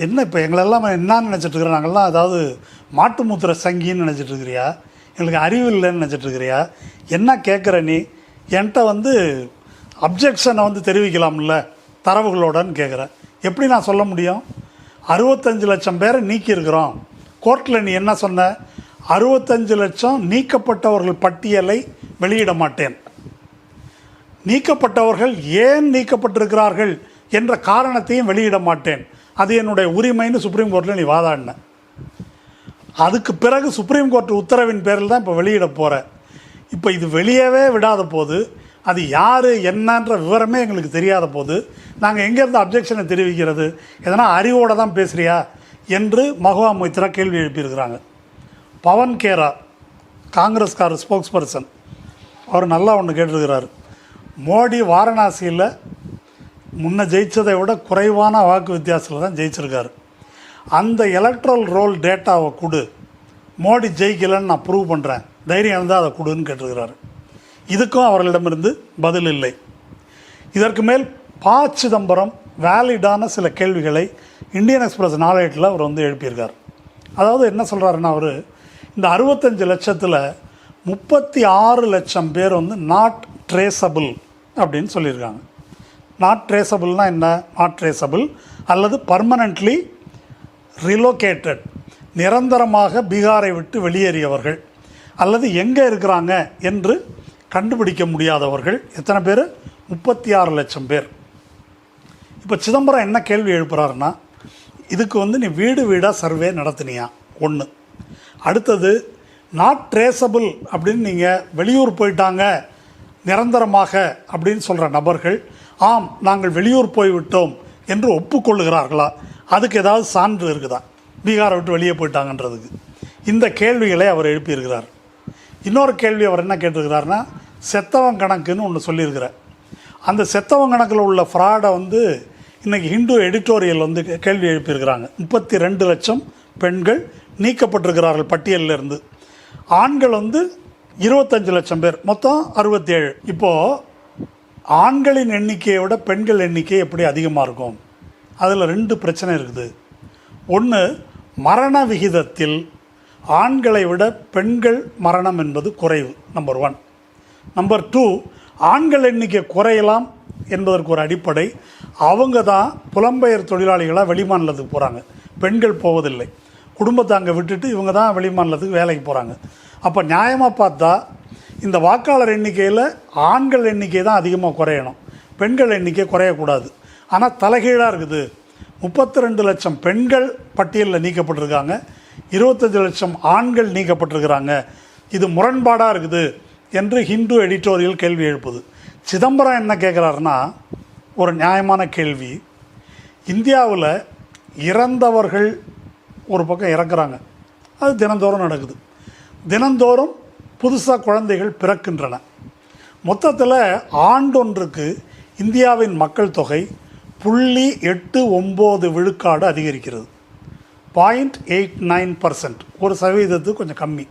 என்ன இப்போ எங்களெல்லாம் என்ன நினச்சிட்ருக்குறோம், நாங்கள்லாம் அதாவது மாட்டு மூத்திர சங்கின்னு நினச்சிட்ருக்கிறியா, எங்களுக்கு அறிவு இல்லைன்னு நினச்சிட்ருக்கிறியா, என்ன கேட்குற நீ, என்கிட்ட வந்து அப்ஜெக்ஷனை வந்து தெரிவிக்கலாம்ல தரவுகளோடன்னு கேட்குற. எப்படி நான் சொல்ல முடியும்? 65 லட்சம் பேரை நீக்கியிருக்கிறோம். கோர்ட்டில் நீ என்ன சொன்ன? 65 லட்சம் நீக்கப்பட்டவர்கள் பட்டியலை வெளியிட மாட்டேன், நீக்கப்பட்டவர்கள் ஏன் நீக்கப்பட்டிருக்கிறார்கள் என்ற காரணத்தையும் வெளியிட மாட்டேன், அது என்னுடைய உரிமைன்னு சுப்ரீம் கோர்ட்டில் நீ வாதாடின. அதுக்கு பிறகு சுப்ரீம் கோர்ட் உத்தரவின் பேரில் தான் இப்போ வெளியிட போகிற. இப்போ இது வெளியவே விடாத போது, அது யார் என்னன்ற விவரமே எங்களுக்கு தெரியாத போது நாங்கள் எங்கேருந்து அப்ஜெக்ஷனை தெரிவிக்கிறது? எதனா அறிவோடு தான் பேசுகிறியா என்று மகுவா மொய்த்ரா கேள்வி எழுப்பியிருக்கிறாங்க. பவன் கேரா, காங்கிரஸ்கார ஸ்போக்ஸ் பர்சன், அவர் நல்லா ஒன்று கேட்டிருக்கிறார். மோடி வாரணாசியில் முன்ன ஜெயித்ததை விட குறைவான வாக்கு வித்தியாசத்தில் தான் ஜெயிச்சிருக்காரு. அந்த எலக்ட்ரல் ரோல் டேட்டாவை கொடு, மோடி ஜெயிக்கலைன்னு நான் ப்ரூவ் பண்ணுறேன், தைரியம் இருந்தால் அதை கொடுன்னு கேட்டிருக்கிறாரு. இதுக்கும் அவர்களிடமிருந்து பதில் இல்லை. இதற்கு மேல் ப. சிதம்பரம் வேலிடான சில கேள்விகளை இந்தியன் எக்ஸ்பிரஸ் நாளேட்டில் அவர் எழுப்பியிருக்கார். அதாவது என்ன சொல்கிறாருன்னா, அவர் இந்த 65 லட்சத்தில் 36 லட்சம் பேர் நாட் ட்ரேசபிள் அப்படின்னு சொல்லியிருக்காங்க. நாட் ட்ரேசபிள்னால் என்ன? நாட் ட்ரேசபிள் அல்லது பர்மனெண்ட்லி ரிலோகேட்டட், நிரந்தரமாக பீகாரை விட்டு வெளியேறியவர்கள் அல்லது எங்கே இருக்கிறாங்க என்று கண்டுபிடிக்க முடியாதவர்கள். எத்தனை பேர்? 36 லட்சம் பேர். இப்போ சிதம்பரம் என்ன கேள்வி எழுப்புறாருன்னா, இதுக்கு நீ வீடு வீடாக சர்வே நடத்தினியா? ஒன்று. அடுத்தது, நாட் ட்ரேசபிள் அப்படின்னு நீங்கள் வெளியூர் போயிட்டாங்க நிரந்தரமாக அப்படின்னு சொல்கிற நபர்கள், ஆம் நாங்கள் வெளியூர் போய்விட்டோம் என்று ஒப்புக்கொள்ளுகிறார்களா? அதுக்கு ஏதாவது சான்று இருக்குதா பீகாரை விட்டு வெளியே போயிட்டாங்கன்றதுக்கு? இந்த கேள்விகளை அவர் எழுப்பியிருக்கிறார். இன்னொரு கேள்வி அவர் என்ன கேட்டிருக்கிறாருன்னா, செத்தவன் கணக்குன்னு ஒன்று சொல்லியிருக்கிறார். அந்த செத்தவன் கணக்கில் உள்ள ஃப்ராடை இன்றைக்கி ஹிந்து எடிட்டோரியல் கேள்வி எழுப்பியிருக்கிறாங்க. 32 லட்சம் பெண்கள் நீக்கப்பட்டிருக்கிறார்கள் பட்டியலிருந்து. ஆண்கள் 25 லட்சம் பேர், மொத்தம் 67. இப்போது ஆண்களின் எண்ணிக்கையை விட பெண்கள் எண்ணிக்கை எப்படி அதிகமாக இருக்கும்? அதில் 2 பிரச்சனை இருக்குது. ஒன்று, மரண விகிதத்தில் ஆண்களை விட பெண்கள் மரணம் என்பது குறைவு, நம்பர் 1. நம்பர் 2, ஆண்கள் எண்ணிக்கை குறையலாம் என்பதற்கு ஒரு அடிப்படை, அவங்க தான் புலம்பெயர் தொழிலாளிகளாக வெளிமாநிலத்துக்கு போகிறாங்க, பெண்கள் போவதில்லை. குடும்பத்தை அங்கே விட்டுட்டு இவங்க தான் வெளிமாநிலத்துக்கு வேலைக்கு போகிறாங்க. அப்போ நியாயமாக பார்த்தா இந்த வாக்காளர் எண்ணிக்கையில் ஆண்கள் எண்ணிக்கை தான் அதிகமாக குறையணும், பெண்கள் எண்ணிக்கை குறையக்கூடாது. ஆனால் தலைகீழாக இருக்குது. 32 லட்சம் பெண்கள் பட்டியலில் நீக்கப்பட்டிருக்காங்க, 25 லட்சம் ஆண்கள் நீக்கப்பட்டிருக்கிறாங்க. இது முரண்பாடாக இருக்குது என்று ஹிந்து எடிட்டோரியல் கேள்வி எழுப்புது. சிதம்பரம் என்ன கேட்குறாருன்னா, ஒரு நியாயமான கேள்வி. இந்தியாவில் இறந்தவர்கள் ஒரு பக்கம் இறக்குறாங்க, அது தினந்தோறும் நடக்குது. தினந்தோறும் புதுசாக குழந்தைகள் பிறக்கின்றன. மொத்தத்தில் ஆண்டொன்றுக்கு இந்தியாவின் மக்கள் தொகை 0.89 விழுக்காடு அதிகரிக்கிறது. 0.89%, 1% கொஞ்சம் கம்மி.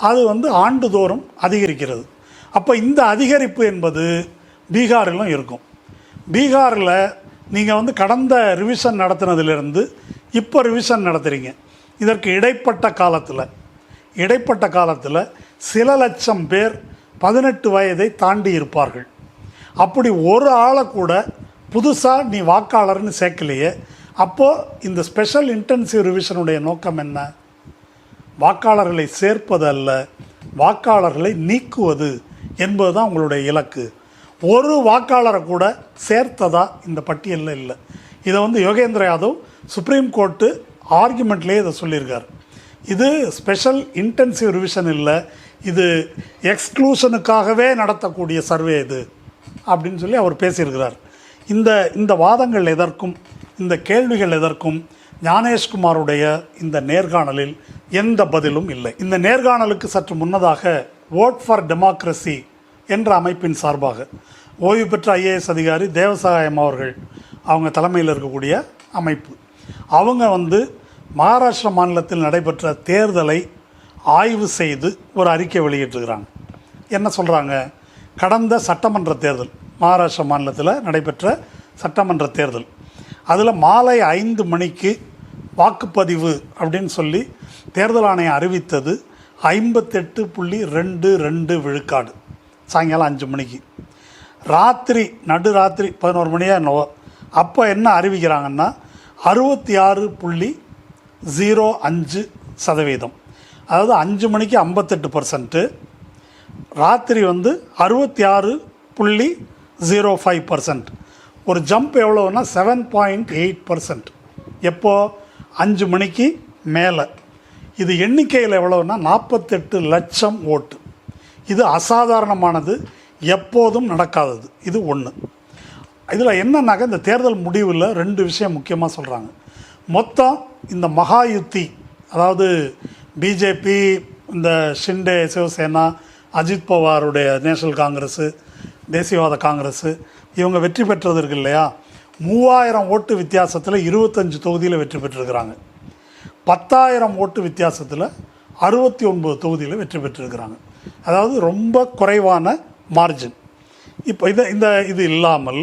அது ஆண்டுதோறும் அதிகரிக்கிறது. அப்போ இந்த அதிகரிப்பு என்பது பீகாரிலும் இருக்கும். பீகாரில் நீங்கள் கடந்த ரிவிஷன் நடத்தினதிலிருந்து இப்போ ரிவிஷன் நடத்துகிறீங்க. இதற்கு இடைப்பட்ட காலத்தில் சில லட்சம் பேர் 18 வயதை தாண்டி இருப்பார்கள். அப்படி ஒரு ஆளை கூட புதுசாக நீ வாக்காளர்னு சேர்க்கலையே. அப்போது இந்த ஸ்பெஷல் இன்டென்சிவ் ரிவிஷனுடைய நோக்கம் என்ன? வாக்காளர்களை சேர்ப்பது அல்ல, வாக்காளர்களை நீக்குவது என்பது தான் உங்களுடைய இலக்கு. ஒரு வாக்காளரை கூட சேர்த்ததா இந்த பட்டியலில் இல்லை. இதை யோகேந்திர யாதவ் சுப்ரீம் கோர்ட்டு ஆர்குமெண்ட்லேயே இதை சொல்லியிருக்கார். இது ஸ்பெஷல் இன்டென்சிவ் ரிவிஷன் இல்லை, இது எக்ஸ்க்ளூஷனுக்காகவே நடத்தக்கூடிய சர்வே இது அப்படின்னு சொல்லி அவர் பேசியிருக்கிறார். இந்த வாதங்கள் எதற்கும், இந்த கேள்விகள் எதற்கும் ஞானேஷ்குமாருடைய இந்த நேர்காணலில் எந்த பதிலும் இல்லை. இந்த நேர்காணலுக்கு சற்று முன்னதாக வோட் ஃபார் டெமோக்ரஸி என்ற அமைப்பின் சார்பாக ஓய்வு பெற்ற IAS அதிகாரி தேவசகாயம் அவர்கள், அவங்க தலைமையில் இருக்கக்கூடிய அமைப்பு, அவங்க மகாராஷ்டிரா மாநிலத்தில் நடைபெற்ற தேர்தலை ஆய்வு செய்து ஒரு அறிக்கை வெளியிட்டிருக்கிறாங்க. என்ன சொல்கிறாங்க? கடந்த சட்டமன்ற தேர்தல், மகாராஷ்டிரா மாநிலத்தில் நடைபெற்ற சட்டமன்ற தேர்தல், அதில் மாலை 5 மணிக்கு வாக்குப்பதிவு அப்படின்னு சொல்லி தேர்தல் ஆணையம் அறிவித்தது 58.22 விழுக்காடு. சாயங்காலம் 5 மணிக்கு. நடுராத்திரி 11 மணியாக என்னவோ அப்போ என்ன அறிவிக்கிறாங்கன்னா 66.05%. அதாவது 5 மணிக்கு 58%, ராத்திரி 66.05%. ஒரு ஜம்ப் எவ்வளோன்னா 7.8%. எப்போது? 5 மணிக்கு மேலே. இது எண்ணிக்கையில் எவ்வளோன்னா 48 லட்சம் ஓட்டு. இது அசாதாரணமானது, எப்போதும் நடக்காதது. இது ஒன்று. இதில் என்னன்னாக்க இந்த தேர்தல் முடிவில் 2 விஷயம் முக்கியமாக சொல்கிறாங்க. மொத்தம் இந்த மகாயுத்தி, அதாவது பிஜேபி, இந்த ஷிண்டே சிவசேனா, அஜித் பவாருடைய நேஷனல் காங்கிரஸு, தேசியவாத காங்கிரஸு, இவங்க வெற்றி பெற்றது இருக்கு இல்லையா, 3000 ஓட்டு வித்தியாசத்தில் 25 தொகுதியில் வெற்றி பெற்றிருக்கிறாங்க. 10,000 ஓட்டு வித்தியாசத்தில் 69 தொகுதியில் வெற்றி பெற்றிருக்கிறாங்க. அதாவது ரொம்ப குறைவான மார்ஜின். இப்போ இது இல்லாமல்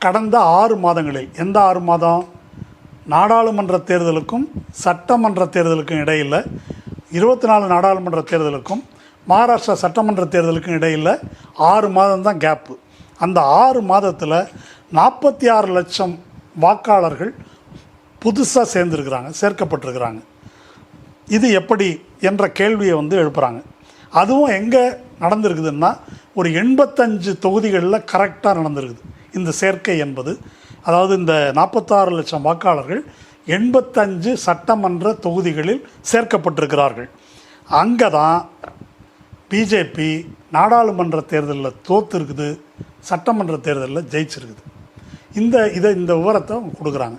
கடந்த 6 மாதங்களில், எந்த 6 மாதம், நாடாளுமன்ற தேர்தலுக்கும் சட்டமன்ற தேர்தலுக்கும் இடையில் 24 நாடாளுமன்ற தேர்தலுக்கும் மகாராஷ்டிரா சட்டமன்ற தேர்தலுக்கும் இடையில் 6 மாதம் தான் கேப்பு. அந்த 6 மாதத்தில் 46 லட்சம் வாக்காளர்கள் புதுசாக சேர்க்கப்பட்டிருக்கிறாங்க. இது எப்படி என்ற கேள்வியை எழுப்புகிறாங்க. அதுவும் எங்கே நடந்திருக்குதுன்னா ஒரு 85 தொகுதிகளில் கரெக்டாக நடந்திருக்குது இந்த சேர்க்கை என்பது. அதாவது இந்த 46 லட்சம் வாக்காளர்கள் 85 சட்டமன்ற தொகுதிகளில் சேர்க்கப்பட்டிருக்கிறார்கள். அங்கே தான் பிஜேபி நாடாளுமன்ற தேர்தலில் தோற்றுருக்குது, சட்டமன்ற தேர்தலில் ஜெயிச்சிருக்குது. இந்த விவரத்தை அவங்க கொடுக்குறாங்க.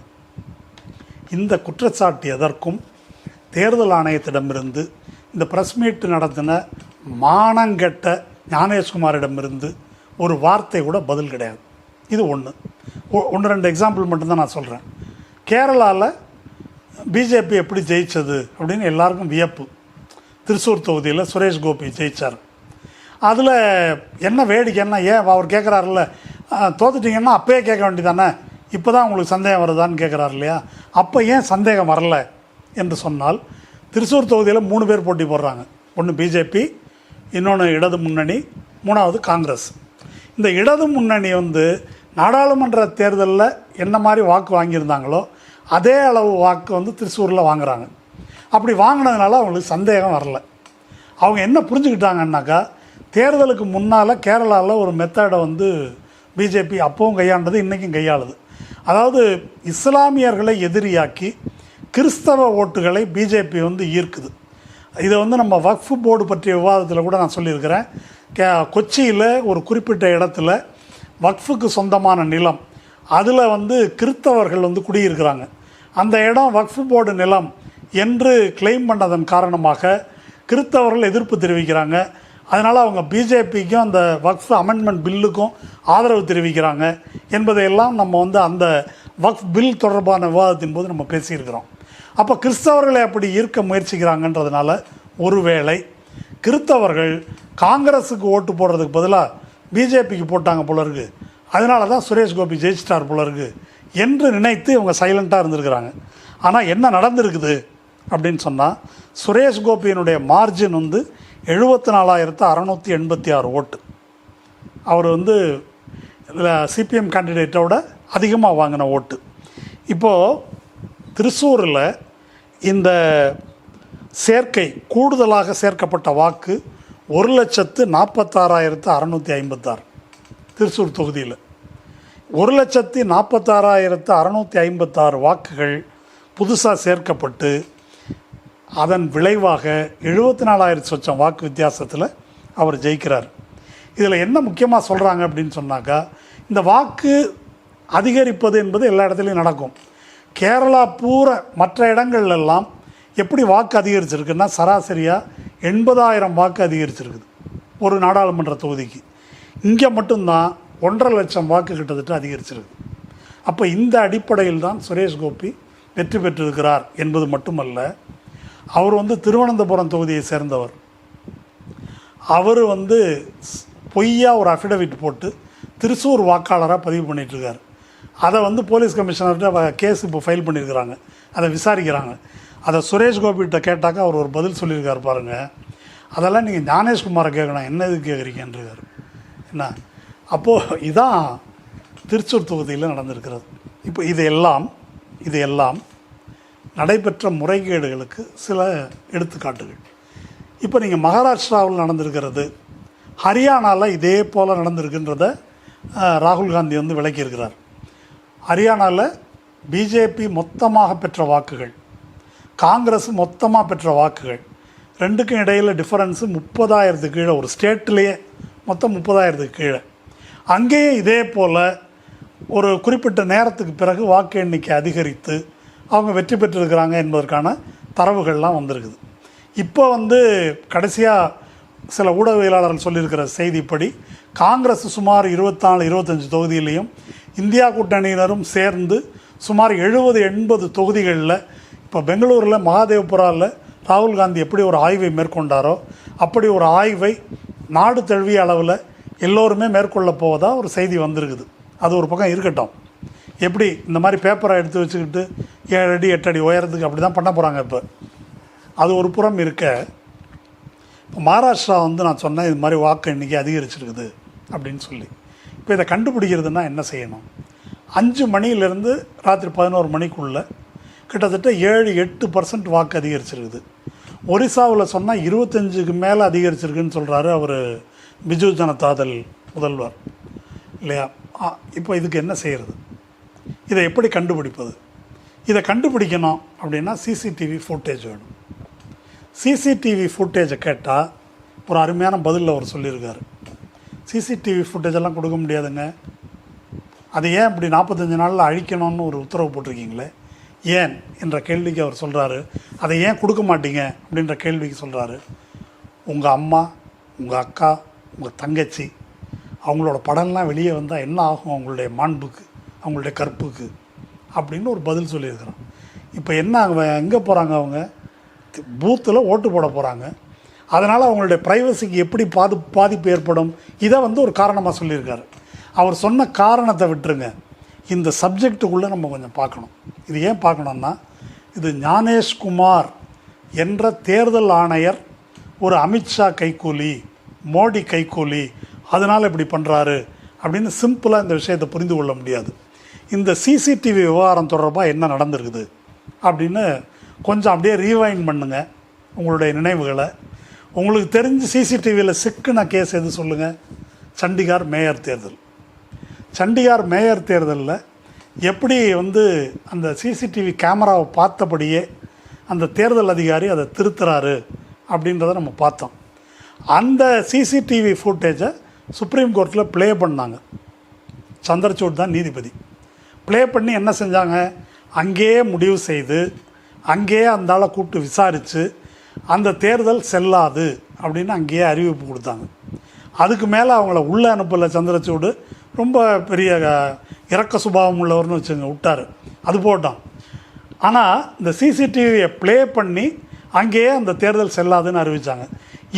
இந்த குற்றச்சாட்டு எதற்கும் தேர்தல் ஆணையத்திடமிருந்து இந்த ப்ரெஸ் மீட் நடத்தின மானங்கெட்ட ஞானேஷ்குமாரிடமிருந்து ஒரு வார்த்தை கூட பதில் கிடையாது. இது ஒன்று ரெண்டு எக்ஸாம்பிள் மட்டும்தான் நான் சொல்கிறேன். கேரளாவில் பிஜேபி எப்படி ஜெயித்தது அப்படின்னு எல்லாருக்கும் வியப்பு. திருச்சூர் தொகுதியில் சுரேஷ் கோபி ஜெயித்தார். அதில் என்ன வேடிக்கைன்னா, ஏன் அவர் கேட்குறாருல்ல, தோத்துட்டிங்கன்னா அப்போயே கேட்க வேண்டியதானே, இப்போ தான் உங்களுக்கு சந்தேகம் வருதான்னு கேட்குறாரு இல்லையா? அப்போ ஏன் சந்தேகம் வரல என்று சொன்னால், திருச்சூர் தொகுதியில் 3 பேர் போட்டி போடுறாங்க. ஒன்று பிஜேபி, இன்னொன்று இடது முன்னணி, 3வது காங்கிரஸ். இந்த இடது முன்னணி நாடாளுமன்ற தேர்தலில் என்ன மாதிரி வாக்கு வாங்கியிருந்தாங்களோ அதே அளவு வாக்கு திருச்சூரில் வாங்குகிறாங்க. அப்படி வாங்கினதுனால அவங்களுக்கு சந்தேகம் வரல. அவங்க என்ன புரிஞ்சுக்கிட்டாங்கன்னாக்கா, தேர்தலுக்கு முன்னால் கேரளாவில் ஒரு மெத்தடை பிஜேபி அப்பவும் கையாண்டது, இன்றைக்கும் கையாளுது. அதாவது இஸ்லாமியர்களை எதிரியாக்கி கிறிஸ்தவ ஓட்டுகளை பிஜேபி ஈர்க்குது. இதை நம்ம வக்ஃப் போர்டு பற்றிய விவாதத்தில் கூட நான் சொல்லியிருக்கிறேன். கொச்சியில் ஒரு குறிப்பிட்ட இடத்துல வக்ஃபுக்கு சொந்தமான நிலம், அதில் கிறிஸ்தவர்கள் குடியிருக்கிறாங்க. அந்த இடம் வக்ஃப் போர்டு நிலம் என்று கிளைம் பண்ணதன் காரணமாக கிறிஸ்தவர்கள் எதிர்ப்பு தெரிவிக்கிறாங்க. அதனால் அவங்க பிஜேபிக்கும் அந்த வக்ஃப் அமெண்ட்மெண்ட் பில்லுக்கும் ஆதரவு தெரிவிக்கிறாங்க என்பதையெல்லாம் நம்ம அந்த வக்ஃப் பில் தொடர்பான விவாதத்தின் போது நம்ம பேசியிருக்கிறோம். அப்போ கிறிஸ்தவர்களை அப்படி ஈர்க்க முயற்சிக்கிறாங்கன்றதுனால ஒருவேளை கிறிஸ்தவர்கள் காங்கிரஸுக்கு ஓட்டு போடுறதுக்கு பதிலாக பிஜேபிக்கு போட்டாங்க போல இருக்கு, அதனால தான் சுரேஷ் கோபி ஜெயிச்சிட்டார் போல இருக்கு என்று நினைத்து இவங்க சைலண்ட்டாக இருந்திருக்கிறாங்க. ஆனால் என்ன நடந்திருக்குது அப்படின்னு சொன்னால், சுரேஷ் கோபியினுடைய மார்ஜின் 74,686 ஓட்டு. அவர் சிபிஎம் கேண்டிடேட்டோட அதிகமாக வாங்கின ஓட்டு. இப்போது திருச்சூரில் இந்த சேர்க்கை கூடுதலாக சேர்க்கப்பட்ட வாக்கு 1,46,656 திருச்சூர் தொகுதியில் 1,46,656 வாக்குகள் புதுசாக சேர்க்கப்பட்டு அதன் விளைவாக 74,000 சொச்சம் வாக்கு வித்தியாசத்தில் அவர் ஜெயிக்கிறார். இதில் என்ன முக்கியமாக சொல்கிறாங்க அப்படின்னு சொன்னாக்கா, இந்த வாக்கு அதிகரிப்பது என்பது எல்லா இடத்துலையும் நடக்கும். கேரளா பூரா மற்ற இடங்கள்லாம் எப்படி வாக்கு அதிகரிச்சிருக்குன்னா, சராசரியாக 80,000 வாக்கு அதிகரிச்சிருக்குது ஒரு நாடாளுமன்ற தொகுதிக்கு. இங்கே மட்டும்தான் 1.5 லட்சம் வாக்கு கிட்டத்தட்ட அதிகரிச்சிருக்கு. அப்போ இந்த அடிப்படையில் தான் சுரேஷ் கோபி வெற்றி பெற்றிருக்கிறார் என்பது மட்டுமல்ல, அவர் திருவனந்தபுரம் தொகுதியை சேர்ந்தவர். அவர் பொய்யா ஒரு அஃபிடவிட் போட்டு திருச்சூர் வாக்காளராக பதிவு பண்ணிகிட்ருக்கார். அதை போலீஸ் கமிஷனர்கிட்ட கேஸ் இப்போ ஃபைல் பண்ணியிருக்கிறாங்க, அதை விசாரிக்கிறாங்க. அதை சுரேஷ் கோபிகிட்ட கேட்டாக்கா அவர் ஒரு பதில் சொல்லியிருக்கார் பாருங்கள். அதெல்லாம் நீங்கள் ஞானேஷ்குமாரை கேட்கணும், என்ன இது கேட்குறீங்கன்றார். என்ன அப்போது இதான் திருச்சூர் தொகுதியில் நடந்திருக்கிறது. இப்போ இதையெல்லாம் நடைபெற்ற முறைகேடுகளுக்கு சில எடுத்துக்காட்டுகள். இப்போ நீங்கள் மகாராஷ்டிராவில் நடந்திருக்கிறது, ஹரியானாவில் இதே போல் நடந்திருக்குன்றத ராகுல் காந்தி விளக்கியிருக்கிறார். ஹரியானாவில் பிஜேபி மொத்தமாக பெற்ற வாக்குகள், காங்கிரஸ் மொத்தமாக பெற்ற வாக்குகள், ரெண்டுக்கும் இடையில் டிஃபரன்ஸு 30,000 கீழே, ஒரு ஸ்டேட்லேயே மொத்தம் 30,000 கீழே. அங்கேயும் இதே போல் ஒரு குறிப்பிட்ட நேரத்துக்கு பிறகு வாக்கு எண்ணிக்கை அதிகரித்து அவங்க வெற்றி பெற்றிருக்கிறாங்க என்பதற்கான தரவுகள்லாம் வந்திருக்குது. இப்போ கடைசியாக சில ஊடகவியலாளர்கள் சொல்லியிருக்கிற செய்திப்படி காங்கிரஸ் சுமார் 24-25 தொகுதியிலையும் இந்தியா கூட்டணியினரும் சேர்ந்து சுமார் 70-80 தொகுதிகளில், இப்போ பெங்களூரில் மகாதேவ்புராவில் ராகுல் காந்தி எப்படி ஒரு ஆய்வை மேற்கொண்டாரோ அப்படி ஒரு ஆய்வை நாடு தழுவிய அளவில் எல்லோருமே மேற்கொள்ள போவதாக ஒரு செய்தி வந்திருக்குது. அது ஒரு பக்கம் இருக்கட்டும். எப்படி இந்த மாதிரி பேப்பரை எடுத்து வச்சுக்கிட்டு 7 அடி 8 அடி உயரத்துக்கு அப்படி தான் பண்ண போகிறாங்க. இப்போ அது ஒரு புறம் இருக்க, இப்போ மகாராஷ்டிரா நான் சொன்னேன் இது மாதிரி வாக்கு எண்ணிக்கை அதிகரிச்சிருக்குது அப்படின்னு சொல்லி. இப்போ இதை கண்டுபிடிக்கிறதுனா என்ன செய்யணும்? 5 மணியிலேருந்து ராத்திரி 11 மணிக்குள்ளே கிட்டத்தட்ட 7-8% வாக்கு அதிகரிச்சிருக்குது. ஒரிசாவில் சொன்னால் 25க்கு மேலே அதிகரிச்சிருக்குன்னு சொல்கிறாரு அவர், பிஜு ஜனதாதள் முதல்வர் இல்லையா? இப்போ இதுக்கு என்ன செய்கிறது? இதை எப்படி கண்டுபிடிப்பது? இதை கண்டுபிடிக்கணும் அப்படின்னா சிசிடிவி ஃபுட்டேஜ் வேணும். சிசிடிவி ஃபுட்டேஜை கேட்டால் ஒரு அருமையான பதில் அவர் சொல்லியிருக்காரு. சிசிடிவி ஃபுட்டேஜெல்லாம் கொடுக்க முடியாதுங்க. அது ஏன் இப்படி 45 நாளில் அழிக்கணும்னு ஒரு உத்தரவு போட்டிருக்கீங்களே, ஏன் என்ற கேள்விக்கு அவர் சொல்கிறாரு, அதை ஏன் கொடுக்க மாட்டீங்க அப்படின்ற கேள்விக்கு சொல்கிறாரு, உங்கள் அம்மா, உங்கள் அக்கா, உங்கள் தங்கச்சி அவங்களோட படம்லாம் வெளியே வந்தால் என்ன ஆகும் அவங்களுடைய மாண்புக்கு, அவங்களுடைய கற்புக்கு அப்படின்னு ஒரு பதில் சொல்லியிருக்கிறான். இப்போ என்ன எங்கே போகிறாங்க? அவங்க பூத்தில் ஓட்டு போட போகிறாங்க. அதனால் அவங்களுடைய ப்ரைவசிக்கு எப்படி பாதிப்பு ஏற்படும், இதை ஒரு காரணமாக சொல்லியிருக்காரு. அவர் சொன்ன காரணத்தை விட்டுருங்க, இந்த சப்ஜெக்டுக்குள்ளே நம்ம கொஞ்சம் பார்க்கணும். இது ஏன் பார்க்கணுன்னா, இது ஞானேஷ்குமார் என்ற தேர்தல் ஆணையர் ஒரு அமித்ஷா கைக்கூலி, மோடி கைக்கூலி, அதனால் இப்படி பண்ணுறாரு அப்படின்னு சிம்பிளாக இந்த விஷயத்தை புரிந்து கொள்ள முடியாது. இந்த சிசிடிவி விவகாரம் தொடர்பாக என்ன நடந்திருக்குது அப்படின்னு கொஞ்சம் அப்படியே ரீவைண்ட் பண்ணுங்க உங்களுடைய நினைவுகளை. உங்களுக்கு தெரிஞ்சு சிசிடிவியில் சிக்கின கேஸ் எது சொல்லுங்கள்? சண்டிகார் மேயர் தேர்தல். சண்டிகார் மேயர் தேர்தலில் எப்படி அந்த சிசிடிவி கேமராவை பார்த்தபடியே அந்த தேர்தல் அதிகாரி அதை திருத்துறாரு அப்படின்றத நம்ம பார்த்தோம். அந்த சிசிடிவி ஃபுட்டேஜை சுப்ரீம் கோர்ட்டில் ப்ளே பண்ணாங்க. சந்திரசூட் தான் நீதிபதி. ப்ளே பண்ணி என்ன செஞ்சாங்க, அங்கேயே முடிவு செய்து அங்கேயே அந்த ஆளை கூப்பிட்டு விசாரித்து அந்த தேர்தல் செல்லாது அப்படின்னு அங்கேயே அறிவிப்பு கொடுத்தாங்க. அதுக்கு மேலே அவங்கள உள்ளே அனுப்பலை. சந்திரசூடு ரொம்ப பெரிய இறக்க சுபாவம் உள்ளவர்னு வச்சுங்க, விட்டார். அது போட்டோம். ஆனால் இந்த சிசிடிவியை ப்ளே பண்ணி அங்கேயே அந்த தேர்தல் செல்லாதுன்னு அறிவித்தாங்க.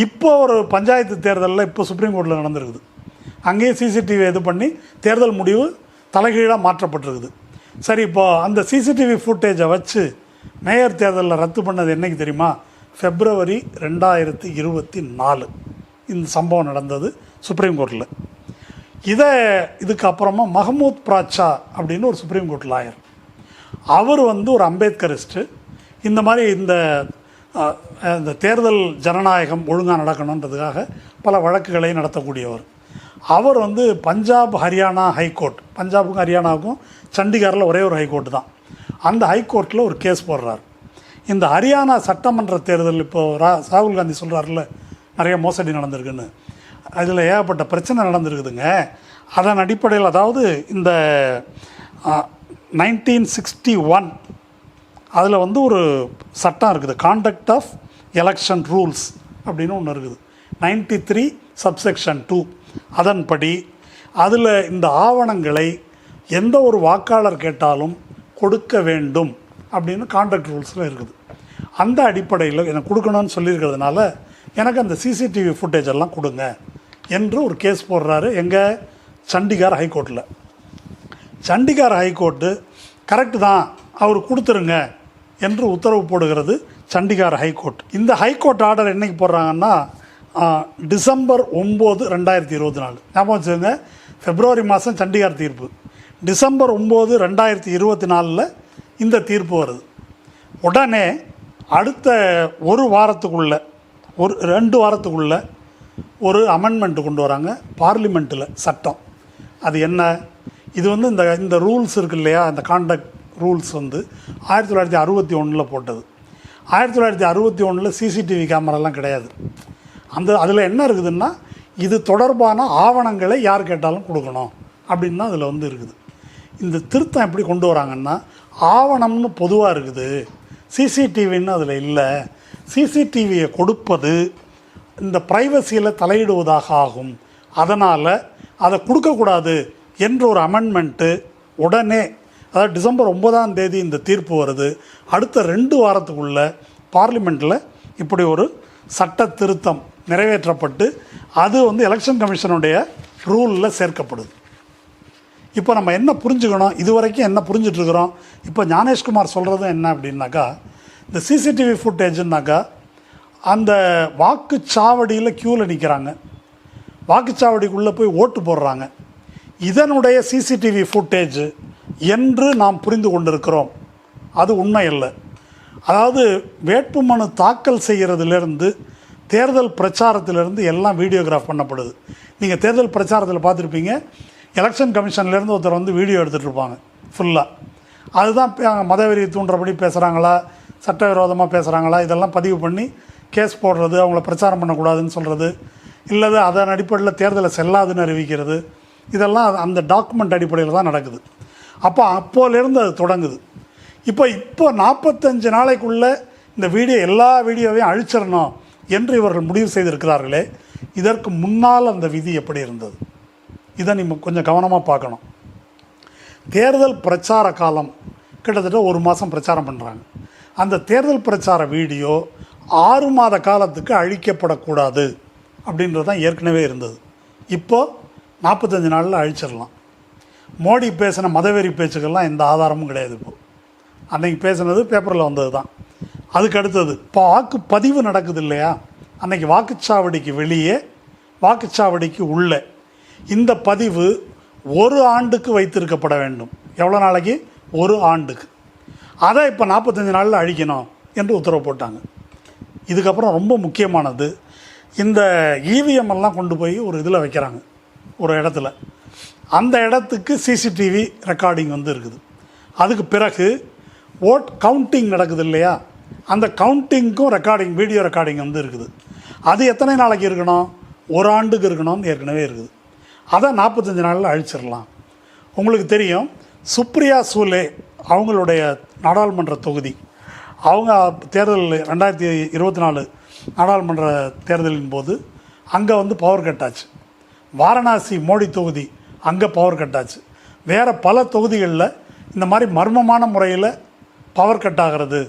இப்போ ஒரு பஞ்சாயத்து தேர்தலில் இப்போ சுப்ரீம் கோர்ட்டில் நடந்திருக்குது. அங்கேயே சிசிடிவி இது பண்ணி தேர்தல் முடிவு தலைகீழாக மாற்றப்பட்டிருக்குது. சரி, இப்போது அந்த சிசிடிவி ஃபுட்டேஜை வச்சு மேயர் தேர்தலில் ரத்து பண்ணது என்றைக்கு தெரியுமா? February 2024 இந்த சம்பவம் நடந்தது சுப்ரீம் கோர்ட்டில். இதுக்கு அப்புறமா மஹமூத் பிராச்சா அப்படின்னு ஒரு சுப்ரீம் கோர்ட் லாயர், அவர் ஒரு அம்பேத்கரிஸ்ட்டு. இந்த மாதிரி இந்த தேர்தல் ஜனநாயகம் ஒழுங்காக நடக்கணுன்றதுக்காக பல வழக்குகளை நடத்தக்கூடியவர். அவர் பஞ்சாப் ஹரியானா ஹைகோர்ட், பஞ்சாபுக்கும் ஹரியானாவுக்கும் சண்டிகாரில் ஒரே ஒரு ஹைகோர்ட்டு தான், அந்த ஹைகோர்ட்டில் ஒரு கேஸ் போடுறார். இந்த ஹரியானா சட்டமன்ற தேர்தல் இப்போது ராகுல் காந்தி சொல்கிறார்ல நிறைய மோசடி நடந்திருக்குன்னு, அதில் ஏகப்பட்ட பிரச்சனை நடந்திருக்குதுங்க. அதன் அடிப்படையில், அதாவது இந்த 1961 அதில் ஒரு சட்டம் இருக்குது, காண்டக்ட் ஆஃப் எலெக்ஷன் ரூல்ஸ் அப்படின்னு ஒன்று இருக்குது, 93 subsection 2. அதன்படி அதில் இந்த ஆவணங்களை எந்த ஒரு வாக்காளர் கேட்டாலும் கொடுக்க வேண்டும் அப்படின்னு காண்டக்ட் ரூல்ஸில் இருக்குது. அந்த அடிப்படையில் எனக்கு கொடுக்கணும்னு சொல்லியிருக்கிறதுனால எனக்கு அந்த சிசிடிவி ஃபுட்டேஜ் எல்லாம் கொடுங்க என்று ஒரு கேஸ் போடுறாரு. எங்கள் சண்டிகார் ஹைகோர்ட்டில். சண்டிகார் ஹைகோர்ட்டு கரெக்டு தான், அவர் கொடுத்துருங்க என்று உத்தரவு போடுகிறது சண்டிகார் ஹைகோர்ட். இந்த ஹைகோர்ட் ஆர்டர் என்றைக்கு போடுறாங்கன்னா December 9, 2024. ஞாபகம் வச்சுக்கோங்க, February மாதம் சண்டிகார் தீர்ப்பு, December 9, 2024 இந்த தீர்ப்பு வருது. உடனே அடுத்த ஒரு வாரத்துக்குள்ளே, 2 வாரத்துக்குள்ளே ஒரு அமெண்ட்மெண்ட் கொண்டு வராங்க பார்லிமெண்ட்டில், சட்டம். அது என்ன? இது இந்த ரூல்ஸ் இருக்கு இல்லையா, இந்த காண்டக்ட் ரூல்ஸ் 1961 போட்டது. 1961 சிசிடிவி கேமராலாம் கிடையாது. அதில் என்ன இருக்குதுன்னா, இது தொடர்பான ஆவணங்களை யார் கேட்டாலும் கொடுக்கணும் அப்படின்னு தான் அதில் இருக்குது. இந்த திருத்தம் எப்படி கொண்டு வராங்கன்னா, ஆவணம்னு பொதுவாக இருக்குது, சிசிடிவின்னு அதில் இல்லை, சிசிடிவியை கொடுப்பது இந்த ப்ரைவசியில் தலையிடுவதாக ஆகும், அதனால் அதை கொடுக்கக்கூடாது என்ற ஒரு அமெண்ட்மெண்ட்டு உடனே, அதாவது December 9 இந்த தீர்ப்பு வருது. அடுத்த 2 வாரத்துக்குள்ளே பார்லிமெண்ட்டில் இப்படி ஒரு சட்ட திருத்தம் நிறைவேற்றப்பட்டு அது வந்து எலெக்ஷன் கமிஷனுடைய ரூலில் சேர்க்கப்படுது. இப்போ நம்ம என்ன புரிஞ்சுக்கணும், இதுவரைக்கும் என்ன புரிஞ்சிட்ருக்குறோம், இப்போ ஞானேஷ்குமார் சொல்கிறது என்ன அப்படின்னாக்கா, இந்த சிசிடிவி ஃபுட்டேஜுன்னாக்கா அந்த வாக்குச்சாவடியில் க்யூவில் நிற்கிறாங்க, வாக்குச்சாவடிக்குள்ளே போய் ஓட்டு போடுறாங்க, இதனுடைய சிசிடிவி ஃபுட்டேஜ் என்று நாம் புரிந்து கொண்டிருக்கிறோம். அது உண்மை இல்லை. அதாவது வேட்புமனு தாக்கல் செய்கிறதுலேருந்து தேர்தல் பிரச்சாரத்திலேருந்து எல்லாம் வீடியோகிராஃப் பண்ணப்படுது. நீங்கள் தேர்தல் பிரச்சாரத்தில் பார்த்துருப்பீங்க, எலெக்ஷன் கமிஷன்லேருந்து ஒருத்தர் வந்து வீடியோ எடுத்துகிட்டு இருப்பாங்க ஃபுல்லாக. அதுதான் மதவெறி தூண்டுறபடி பேசுகிறாங்களா, சட்டவிரோதமாக பேசுகிறாங்களா, இதெல்லாம் பதிவு பண்ணி கேஸ் போடுறது, அவங்கள பிரச்சாரம் பண்ணக்கூடாதுன்னு சொல்கிறது, இல்லது அதன் அடிப்படையில் தேர்தலை செல்லாதுன்னு அறிவிக்கிறது, இதெல்லாம் அந்த டாக்குமெண்ட் அடிப்படையில் தான் நடக்குது. அப்போலேருந்து அது தொடங்குது. இப்போ 45 நாளைக்குள்ளே இந்த எல்லா வீடியோவையும் அழிச்சிடணும் என்று இவர்கள் முடிவு செய்திருக்கிறார்களே, இதற்கு முன்னால் அந்த விதி எப்படி இருந்தது? இதை நீங்கள் கொஞ்சம் கவனமாக பார்க்கணும். தேர்தல் பிரச்சார காலம் கிட்டத்தட்ட 1 மாதம் பிரச்சாரம் பண்ணுறாங்க. அந்த தேர்தல் பிரச்சார வீடியோ 6 மாத காலத்துக்கு அழிக்கப்படக்கூடாது அப்படின்றது தான் ஏற்கனவே இருந்தது. இப்போது 45 நாளில் அழிச்சிடலாம். மோடி பேசின மதவெறி பேச்சுக்கெல்லாம் எந்த ஆதாரமும் கிடையாது. இப்போது அன்றைக்கி பேசுனது பேப்பரில் வந்தது தான். அதுக்கு அடுத்தது இப்போ வாக்குப்பதிவு நடக்குது இல்லையா, அன்றைக்கி வாக்குச்சாவடிக்கு வெளியே, வாக்குச்சாவடிக்கு உள்ளே இந்த பதிவு 1 ஆண்டுக்கு வைத்திருக்கப்பட வேண்டும். எவ்வளோ நாளைக்கு? 1 ஆண்டுக்கு. அதை இப்போ 45 நாளில் அழிக்கணும் என்று உத்தரவு போட்டாங்க. இதுக்கப்புறம் ரொம்ப முக்கியமானது, இந்த இவிஎம் எல்லாம் கொண்டு போய் ஒரு இதில் வைக்கிறாங்க, ஒரு இடத்துல. அந்த இடத்துக்கு சிசிடிவி ரெக்கார்டிங் வந்து இருக்குது. அதுக்கு பிறகு ஓட் கவுண்டிங் நடக்குது இல்லையா, அந்த கவுண்டிங்க்கும் ரெக்கார்டிங், வீடியோ ரெக்கார்டிங் வந்து இருக்குது. அது எத்தனை நாளைக்கு இருக்கணும்? 1 ஆண்டுக்கு இருக்கணும்னு ஏற்கனவே இருக்குது. அதை 45 நாளில் அழிச்சிடலாம். உங்களுக்கு தெரியும், சுப்ரியா சூலே அவங்களுடைய நாடாளுமன்ற தொகுதி, அவங்க தேர்தல் 2024 நாடாளுமன்ற தேர்தலின் போது அங்கே வந்து பவர் கட் ஆச்சு. வாரணாசி மோடி தொகுதி, அங்கே பவர் கட் ஆச்சு. வேறு பல தொகுதிகளில் இந்த மாதிரி மர்மமான முறையில் பவர் கட் ஆகிறது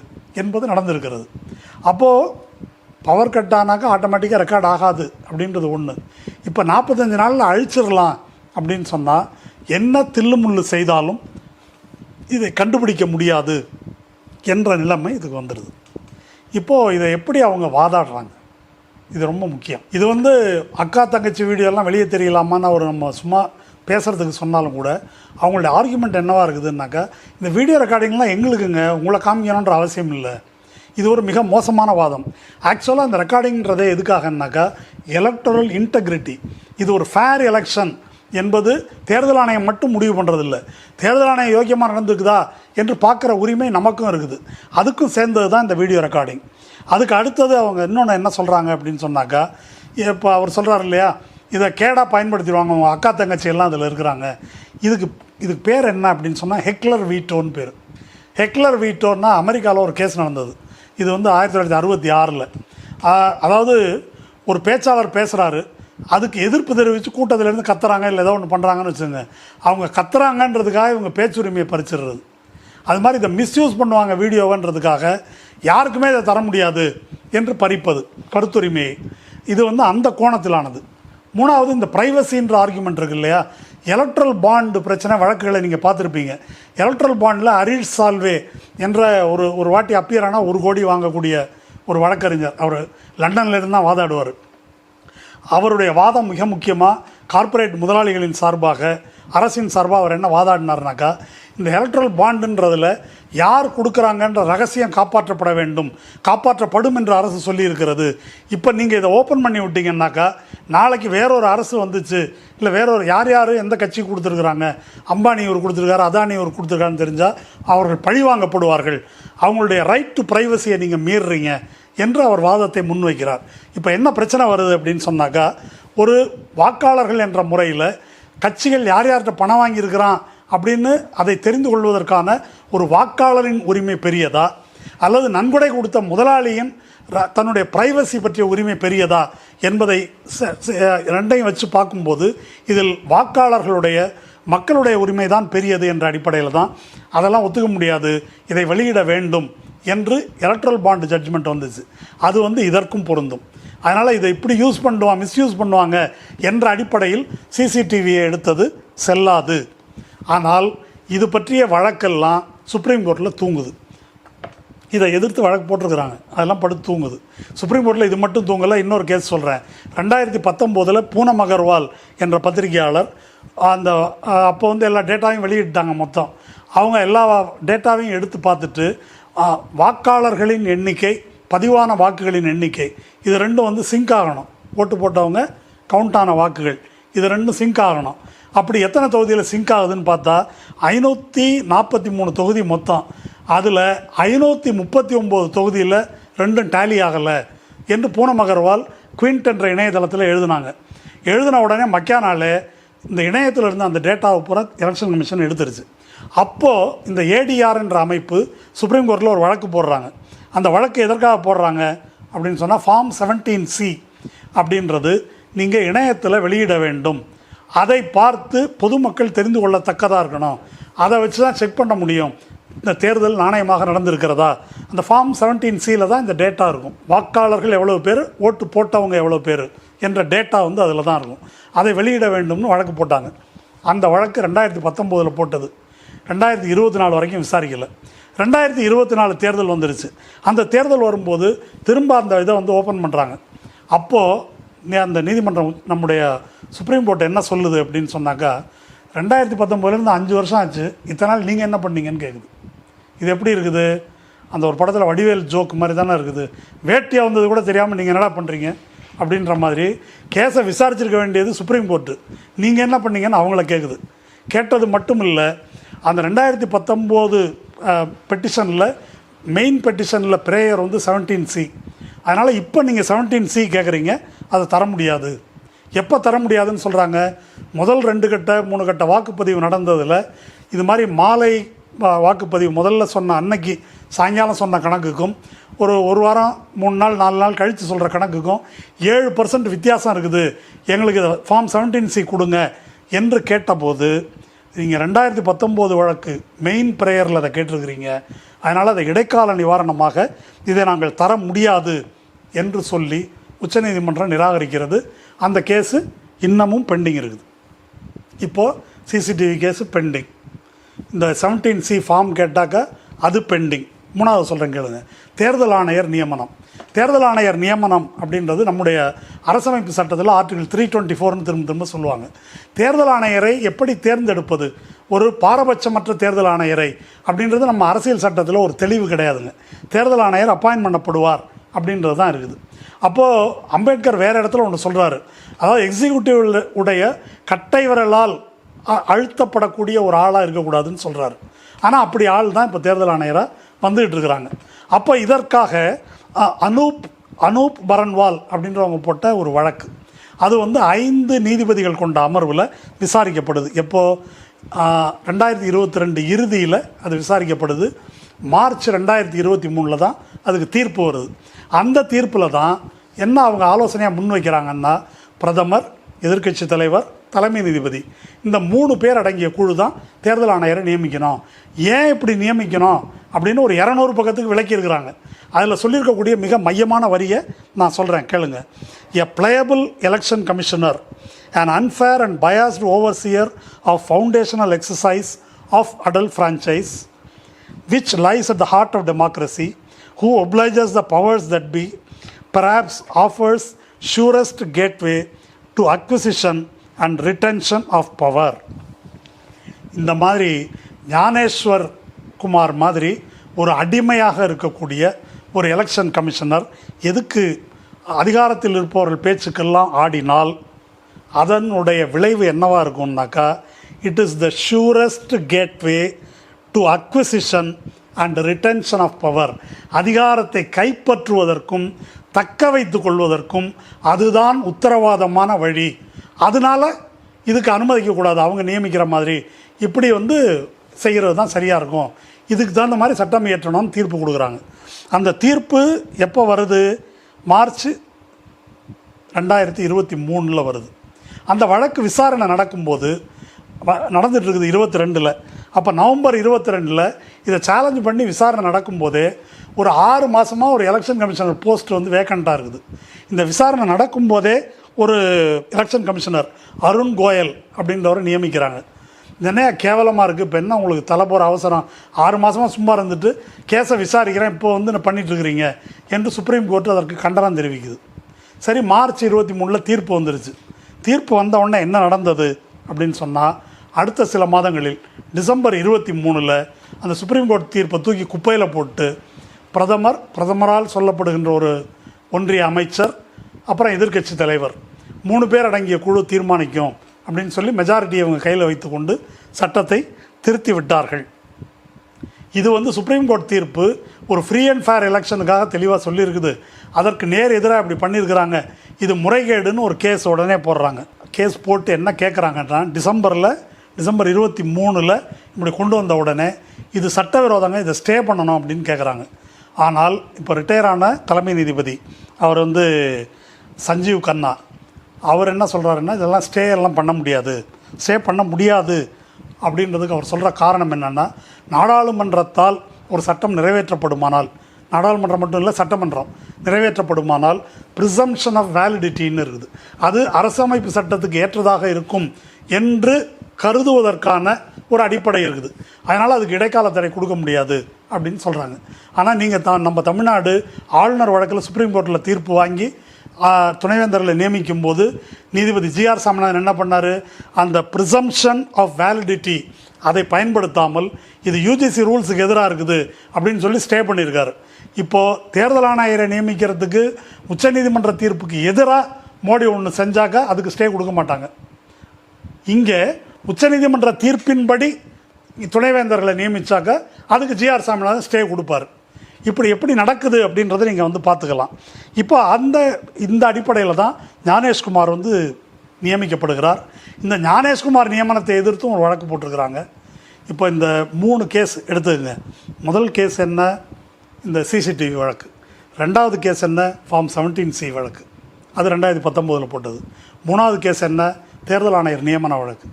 என்பது நடந்திருக்கிறது. அப்போது பவர் கட் ஆனாக்கா ஆட்டோமேட்டிக்காக ரெக்கார்ட் ஆகாது அப்படின்றது ஒன்று. இப்போ 45 நாளில் அழிச்சிடலாம் அப்படின்னு சொன்னால் என்ன தில்லுமுள்ளு செய்தாலும் இதை கண்டுபிடிக்க முடியாது என்ற நிலைமை இதுக்கு வந்துடுது. இப்போது இதை எப்படி அவங்க வாதாடுறாங்க, இது ரொம்ப முக்கியம். இது வந்து அக்கா தங்கச்சி வீடியோலாம் வெளியே தெரியலாமான்னு அவர் நம்ம சும்மா பேசுகிறதுக்கு சொன்னாலும் கூட அவங்களுடைய ஆர்குமெண்ட் என்னவாக இருக்குதுன்னாக்கா, இந்த வீடியோ ரெக்கார்டிங்லாம் எங்களுக்குங்க, உங்களை காமிக்கணுன்ற அவசியம் இல்லை. இது ஒரு மிக மோசமான வாதம். ஆக்சுவலாக இந்த ரெக்கார்டிங்கிறதே எதுக்காகனாக்கா, எலக்டரல் இன்டெகிரிட்டி. இது ஒரு ஃபேர் எலெக்ஷன் என்பது தேர்தல் ஆணையம் மட்டும் முடிவு பண்ணுறதில்லை, தேர்தல் ஆணையம் யோக்கியமாக நடந்துக்குதா என்று பார்க்குற உரிமை நமக்கும் இருக்குது. அதுக்கும் சேர்ந்தது தான் இந்த வீடியோ ரெக்கார்டிங். அதுக்கு அடுத்தது அவங்க இன்னொன்று என்ன சொல்கிறாங்க அப்படின்னு சொன்னாக்கா, இப்போ அவர் சொல்கிறார் இல்லையா, இதை கேடாக பயன்படுத்திடுவாங்க, அவங்க அக்கா தங்கச்சி எல்லாம் அதில் இருக்கிறாங்க. இதுக்கு பேர் என்ன அப்படின்னு சொன்னால் ஹெக்லர் வீட்டோன்னு பேர். ஹெக்லர் வீட்டோன்னா அமெரிக்காவில் ஒரு கேஸ் நடந்தது. இது வந்து 1966. அதாவது ஒரு பேச்சாளர் பேசுகிறாரு, அதுக்கு எதிர்ப்பு தெரிவித்து கூட்டத்திலேருந்து கத்துறாங்க, இல்லை ஏதோ ஒன்று பண்ணுறாங்கன்னு வச்சுங்க, அவங்க கத்துறாங்கன்றதுக்காக இவங்க பேச்சுரிமையை பறிச்சிடுறது. அது மாதிரி இதை மிஸ்யூஸ் பண்ணுவாங்க வீடியோவன்றதுக்காக, யாருக்குமே இதை தர முடியாது என்று பறிப்பது கருத்துரிமையை. இது வந்து அந்த கோணத்திலானது. மூணாவது, இந்த ப்ரைவசின்ற ஆர்குமெண்ட் இருக்குது இல்லையா, எலக்ட்ரல் பாண்டு பிரச்சனை வழக்குகளை நீங்கள் பார்த்துருப்பீங்க. எலக்ட்ரல் பாண்டில் அரிஷ் சால்வே என்ற ஒரு வாட்டி அப்பியர் ஆனால் 1 கோடி வாங்கக்கூடிய ஒரு வழக்கறிஞர், அவர் லண்டன்லேருந்து தான் வாதாடுவார். அவருடைய வாதம் மிக முக்கியமாக கார்ப்பரேட் முதலாளிகளின் சார்பாக, அரசின் சார்பாக அவர் என்ன வாதாடினார்னாக்கா, இந்த எலக்ட்ரல் பாண்டுன்றதில் யார் கொடுக்குறாங்கன்ற ரகசியம் காப்பாற்றப்பட வேண்டும், காப்பாற்றப்படும் என்று அரசு சொல்லியிருக்கிறது. இப்போ நீங்கள் இதை ஓப்பன் பண்ணி விட்டீங்கன்னாக்கா, நாளைக்கு வேறொரு அரசு வந்துச்சு, இல்லை வேறொரு யார் எந்த கட்சி கொடுத்துருக்குறாங்க, அம்பானி இவர் கொடுத்துருக்காரு, அதானி இவர் கொடுத்துருக்காருன்னு தெரிஞ்சால் அவர்கள் பழிவாங்கப்படுவார்கள். அவங்களுடைய ரைட் டு ப்ரைவசியை நீங்கள் மீறுறீங்க என்று அவர் வாதத்தை முன்வைக்கிறார். இப்போ என்ன பிரச்சனை வருது அப்படின்னு சொன்னாக்கா, ஒரு வாக்காளர்கள் என்ற முறையில் கட்சிகள் யார்கிட்ட பணம் வாங்கியிருக்கிறான் அப்படின்னு அதை தெரிந்து கொள்வதற்கான ஒரு வாக்காளரின் உரிமை பெரியதா, அல்லது நன்கொடை கொடுத்த முதலாளியின் தன்னுடைய பிரைவசி பற்றிய உரிமை பெரியதா என்பதை ரெண்டையும் வச்சு பார்க்கும்போது இதில் வாக்காளர்களுடைய மக்களுடைய உரிமை தான் பெரியது என்ற அடிப்படையில் தான் அதெல்லாம் ஒத்துக்க முடியாது, இதை வெளியிட வேண்டும் என்று எலக்ட்ரல் பாண்ட் ஜட்ஜ்மெண்ட் வந்துச்சு. அது வந்து இதற்கும் பொருந்தும். அதனால் இதை இப்படி யூஸ் பண்ணுவாங்க, மிஸ்யூஸ் பண்ணுவாங்க என்ற அடிப்படையில் சிசிடிவியை எடுத்தது செல்லாது. ஆனால் இது பற்றிய வழக்கெல்லாம் சுப்ரீம் கோர்ட்டில் தூங்குது. இதை எதிர்த்து வழக்கு போட்டிருக்கிறாங்க, அதெல்லாம் படுத்து தூங்குது. சுப்ரீம் கோர்ட்டில் இது மட்டும் தூங்கலை. இன்னொரு கேஸ் சொல்கிறேன். 2019 பூனம் அகர்வால் என்ற பத்திரிகையாளர் அந்த அப்போ வந்து எல்லா டேட்டாவையும் வெளியிட்டாங்க. மொத்தம் அவங்க எல்லா டேட்டாவையும் எடுத்து பார்த்துட்டு வாக்காளர்களின் எண்ணிக்கை, பதிவான வாக்குகளின் எண்ணிக்கை, இது ரெண்டும் வந்து சிங்க் ஆகணும். ஓட்டு போட்டவங்க கவுண்ட் ஆன வாக்குகள் இது ரெண்டும் சிங்க் ஆகணும். அப்படி எத்தனை தொகுதியில் சிங்க் ஆகுதுன்னு பார்த்தா 543 தொகுதி மொத்தம். அதில் 539 தொகுதியில் ரெண்டும் டேலி ஆகலை என்று பூனம் அகர்வால் குவிண்ட் என்ற இணையதளத்தில் எழுதினாங்க. எழுதின உடனே மக்கா நாள் இந்த இணையத்தில் இருந்து அந்த டேட்டாவை பூரா எலெக்ஷன் கமிஷன் எடுத்துருச்சு. அப்போது இந்த ஏடிஆர் என்ற அமைப்பு சுப்ரீம் கோர்ட்டில் ஒரு வழக்கு போடுறாங்க. அந்த வழக்கு எதற்காக போடுறாங்க அப்படின்னு சொன்னால், ஃபார்ம் 17C அப்படின்றது நீங்கள் இணையத்தில் வெளியிட வேண்டும், அதை பார்த்து பொதுமக்கள் தெரிந்து கொள்ளத்தக்கதாக இருக்கணும், அதை வச்சு தான் செக் பண்ண முடியும் இந்த தேர்தல் நாணயமாக நடந்திருக்கிறதா. அந்த ஃபார்ம் 17Cயில் தான் இந்த டேட்டா இருக்கும். வாக்காளர்கள் எவ்வளோ பேர், ஓட்டு போட்டவங்க எவ்வளோ பேர் என்ற டேட்டா வந்து அதில் தான் இருக்கும். அதை வெளியிட வேண்டும்னு வழக்கு போட்டாங்க. அந்த வழக்கு 2019 போட்டது. 2024 வரைக்கும் விசாரிக்கலை. 2024 தேர்தல் வந்துருச்சு. அந்த தேர்தல் வரும்போது திரும்ப அந்த இதை வந்து ஓப்பன் பண்ணுறாங்க. அப்போது அந்த நீதிமன்றம், நம்முடைய சுப்ரீம் கோர்ட் என்ன சொல்லுது அப்படின்னு சொன்னாக்கா, 2019 5 வருஷம் ஆச்சு, இத்தனை நாள் நீங்கள் என்ன பண்ணீங்கன்னு கேட்குது. இது எப்படி இருக்குது? அந்த ஒரு படத்தில் வடிவேல் ஜோக் மாதிரி தானே இருக்குது. வேட்டியாக வந்தது கூட தெரியாமல் நீங்கள் என்னடா பண்ணுறீங்க அப்படின்ற மாதிரி கேஸை விசாரிச்சிருக்க வேண்டியது சுப்ரீம் கோர்ட்டு. நீங்கள் என்ன பண்ணீங்கன்னு அவங்கள கேட்குது. கேட்டது மட்டும் இல்லை, அந்த 2019 பெட்டிஷனில், மெயின் பெட்டிஷனில் ப்ரேயர் வந்து 17C. அதனால் இப்போ நீங்கள் 17C கேட்குறீங்க, அதை தர முடியாது. எப்போ தர முடியாதுன்னு சொல்கிறாங்க? முதல் 2 கட்ட 3 கட்ட வாக்குப்பதிவு நடந்ததில் இது மாதிரி மாலை வாக்குப்பதிவு முதல்ல சொன்ன அன்னைக்கு சாயங்காலம் சொன்ன கணக்குக்கும் ஒரு வாரம் 3 நாள் 4 நாள் கழித்து சொல்கிற கணக்குக்கும் 7% வித்தியாசம் இருக்குது, எங்களுக்கு ஃபார்ம் 17C கொடுங்க என்று கேட்டபோது, நீங்கள் 2019 வழக்கு மெயின் ப்ரேயரில் அதை கேட்டிருக்கிறீங்க, அதனால் அதை இடைக்கால நிவாரணமாக இதை நாங்கள் தர முடியாது என்று சொல்லி உச்சநீதிமன்றம் நிராகரிக்கிறது. அந்த கேஸு இன்னமும் பெண்டிங் இருக்குது. இப்போது சிசிடிவி கேஸு பெண்டிங். இந்த 17C ஃபார்ம் கேட்டாக்கா அது பெண்டிங். 3வது சொல்கிறேன் கேளுங்க. தேர்தல் ஆணையர் நியமனம். தேர்தல் ஆணையர் நியமனம் அப்படின்றது நம்முடைய அரசமைப்பு சட்டத்தில் ஆர்டிகல் 324ன்னு திரும்ப சொல்லுவாங்க. தேர்தல் ஆணையரை எப்படி தேர்ந்தெடுப்பது, ஒரு பாரபட்சமற்ற தேர்தல் ஆணையரை அப்படின்றது நம்ம அரசியல் சட்டத்தில் ஒரு தெளிவு கிடையாதுங்க. தேர்தல் ஆணையர் அப்பாயின்ட் பண்ணப்படுவார் அப்படின்றது தான் இருக்குது. அப்போது அம்பேத்கர் வேறு இடத்துல ஒன்று சொல்கிறாரு, அதாவது எக்ஸிக்யூட்டிவ் உடைய கட்டை விரலால் அழுத்தப்படக்கூடிய ஒரு ஆளாக இருக்கக்கூடாதுன்னு சொல்கிறாரு. ஆனால் அப்படி ஆள் தான் இப்போ தேர்தல் ஆணையராக வந்துக்கிட்டு இருக்கிறாங்க. அப்போ இதற்காக அனூப் பரன்வால் அப்படின்றவங்க போட்ட ஒரு வழக்கு, அது வந்து 5 நீதிபதிகள் கொண்ட அமர்வில் விசாரிக்கப்படுது. எப்போது? 2022 இறுதியில் அது விசாரிக்கப்படுது. மார்ச் 2023 தான் அதுக்கு தீர்ப்பு வருது. அந்த தீர்ப்பில் தான் என்ன அவங்க ஆலோசனையாக முன்வைக்கிறாங்கன்னா, பிரதமர், எதிர்க்கட்சி தலைவர், தலைமை நீதிபதி, இந்த 3 பேர் அடங்கிய குழு தான் தேர்தல் ஆணையரை நியமிக்கணும். ஏன் இப்படி நியமிக்கணும் அப்படின்னு ஒரு 200 பக்கத்துக்கு விளக்கியிருக்கிறாங்க. அதில் சொல்லியிருக்கக்கூடிய மிக மையமான வரியை நான் சொல்கிறேன் கேளுங்க. A playable election commissioner, an unfair and biased overseer of foundational exercise of adult franchise, which lies at the heart of democracy, who obliges the powers that be, perhaps offers surest gateway to acquisition and retention of power. இந்த மாதிரி ஞானேஸ்வர் குமார் மாதிரி ஒரு அடிமையாக இருக்கக்கூடிய ஒரு எலெக்ஷன் கமிஷனர் எதுக்கு அதிகாரத்தில் இருப்பவர்கள் பேச்சுக்கெல்லாம் ஆடினால் அதனுடைய விளைவு என்னவாக இருக்கும்னாக்கா, it is the surest gateway to acquisition and retention of power. அதிகாரத்தை கைப்பற்றுவதற்கும் தக்க வைத்து கொள்வதற்கும் அதுதான் உத்தரவாதமான வழி. அதனால் இதுக்கு அனுமதிக்கக்கூடாது, அவங்க நியமிக்கிற மாதிரி இப்படி வந்து செய்கிறது தான் சரியாக இருக்கும், இதுக்கு தகுந்த மாதிரி சட்டம் இயற்றணும்னு தீர்ப்பு கொடுக்குறாங்க. அந்த தீர்ப்பு எப்போ வருது? மார்ச் 2023 வருது. அந்த வழக்கு விசாரணை நடக்கும்போது நடந்துட்டு இருக்குது 22. அப்போ நவம்பர் 22 இதை சேலஞ்ச் பண்ணி விசாரணை நடக்கும்போதே ஒரு 6 மாதமாக ஒரு எலெக்ஷன் கமிஷனர் போஸ்ட் வந்து வேக்கண்ட்டாக இருக்குது. இந்த விசாரணை நடக்கும்போதே ஒரு எலெக்ஷன் கமிஷனர் அருண் கோயல் அப்படின்றவரை நியமிக்கிறாங்க. என்னையா கேவலமாக இருக்குது, இப்போ என்ன உங்களுக்கு தலை போகிற அவசரம், 6 மாதமாக சும்மா இருந்துட்டு கேஸை விசாரிக்கிறேன், இப்போ வந்து நான் பண்ணிகிட்ருக்கிறீங்க என்று சுப்ரீம் கோர்ட்டு அதற்கு கண்டனம் தெரிவிக்குது. சரி, மார்ச் 23 தீர்ப்பு வந்துருச்சு. தீர்ப்பு வந்த உடனே என்ன நடந்தது அப்படின்னு சொன்னால், அடுத்த சில மாதங்களில் டிசம்பர் 23 அந்த சுப்ரீம் கோர்ட் தீர்ப்பை தூக்கி குப்பையில் போட்டு பிரதமரால் சொல்லப்படுகின்ற ஒரு ஒன்றிய அமைச்சர், அப்புறம் எதிர்க்கட்சி தலைவர் 3 பேர் அடங்கிய குழு தீர்மானிக்கும் அப்படின்னு சொல்லி மெஜாரிட்டியை அவங்க கையில் வைத்து கொண்டு சட்டத்தை திருத்தி விட்டார்கள். இது வந்து சுப்ரீம் கோர்ட் தீர்ப்பு ஒரு ஃப்ரீ அண்ட் ஃபேர் எலெக்ஷனுக்காக தெளிவாக சொல்லியிருக்குது. அதற்கு நேர் எதிராக இப்படி பண்ணியிருக்கிறாங்க, இது முறைகேடுன்னு ஒரு கேஸ் உடனே போடுறாங்க. கேஸ் போட்டு என்ன கேட்குறாங்கன்னா, டிசம்பர் 23 இப்படி கொண்டு வந்த உடனே இது சட்டவிரோதங்க, இதை ஸ்டே பண்ணணும் அப்படின்னு கேட்குறாங்க. ஆனால் இப்போ ரிட்டையரான தலைமை நீதிபதி அவர் வந்து சஞ்சீவ் கன்னா அவர் என்ன சொல்கிறாருன்னா, இதெல்லாம் ஸ்டே எல்லாம் பண்ண முடியாது அப்படின்றதுக்கு அவர் சொல்கிற காரணம் என்னென்னா, நாடாளுமன்றத்தால் ஒரு சட்டம் நிறைவேற்றப்படுமானால், நாடாளுமன்றம் மட்டும் இல்லை சட்டமன்றம் நிறைவேற்றப்படுமானால் ப்ரிசம்ப்ஷன் ஆஃப் வேலிடிட்டின்னு இருக்குது, அது அரசமைப்பு சட்டத்துக்கு ஏற்றதாக இருக்கும் என்று கருதுவதற்கான ஒரு அடிப்படை இருக்குது. அதனால் அதுக்கு இடைக்கால தடை கொடுக்க முடியாது அப்படின்னு சொல்கிறாங்க. ஆனால் நீங்கள் நம்ம தமிழ்நாடு ஆளுநர் வழக்கில் சுப்ரீம் கோர்ட்டில் தீர்ப்பு வாங்கி துணைவேந்தர்களை நியமிக்கும் போது நீதிபதி ஜிஆர் சாமிநாதன் என்ன பண்ணார், அந்த ப்ரிசம்ப்ஷன் ஆஃப் வேலிடிட்டி அதை பயன்படுத்தாமல் இது யூஜிசி ரூல்ஸுக்கு எதிராக இருக்குது அப்படின்னு சொல்லி ஸ்டே பண்ணியிருக்காரு. இப்போது தேர்தல் ஆணையரை நியமிக்கிறதுக்கு உச்சநீதிமன்ற தீர்ப்புக்கு எதிராக மோடி ஒன்று செஞ்சாக்க அதுக்கு ஸ்டே கொடுக்க மாட்டாங்க. இங்கே உச்சநீதிமன்ற தீர்ப்பின்படி துணைவேந்தர்களை நியமித்தாக்க அதுக்கு ஜிஆர் சாமிநாதன் ஸ்டே கொடுப்பார். இப்படி எப்படி நடக்குது அப்படின்றத நீங்கள் வந்து பார்த்துக்கலாம். இப்போ இந்த அடிப்படையில் தான் ஞானேஷ்குமார் வந்து நியமிக்கப்படுகிறார். இந்த ஞானேஷ்குமார் நியமனத்தை எதிர்த்தும் ஒரு வழக்கு போட்டிருக்கிறாங்க. இப்போ இந்த 3 கேஸ் எடுத்துக்கங்க. முதல் கேஸ் என்ன, இந்த சிசிடிவி வழக்கு. ரெண்டாவது கேஸ் என்ன, ஃபார்ம் 17C வழக்கு, அது 2019 போட்டது. மூணாவது கேஸ் என்ன, தேர்தல் ஆணையர் நியமன வழக்கு.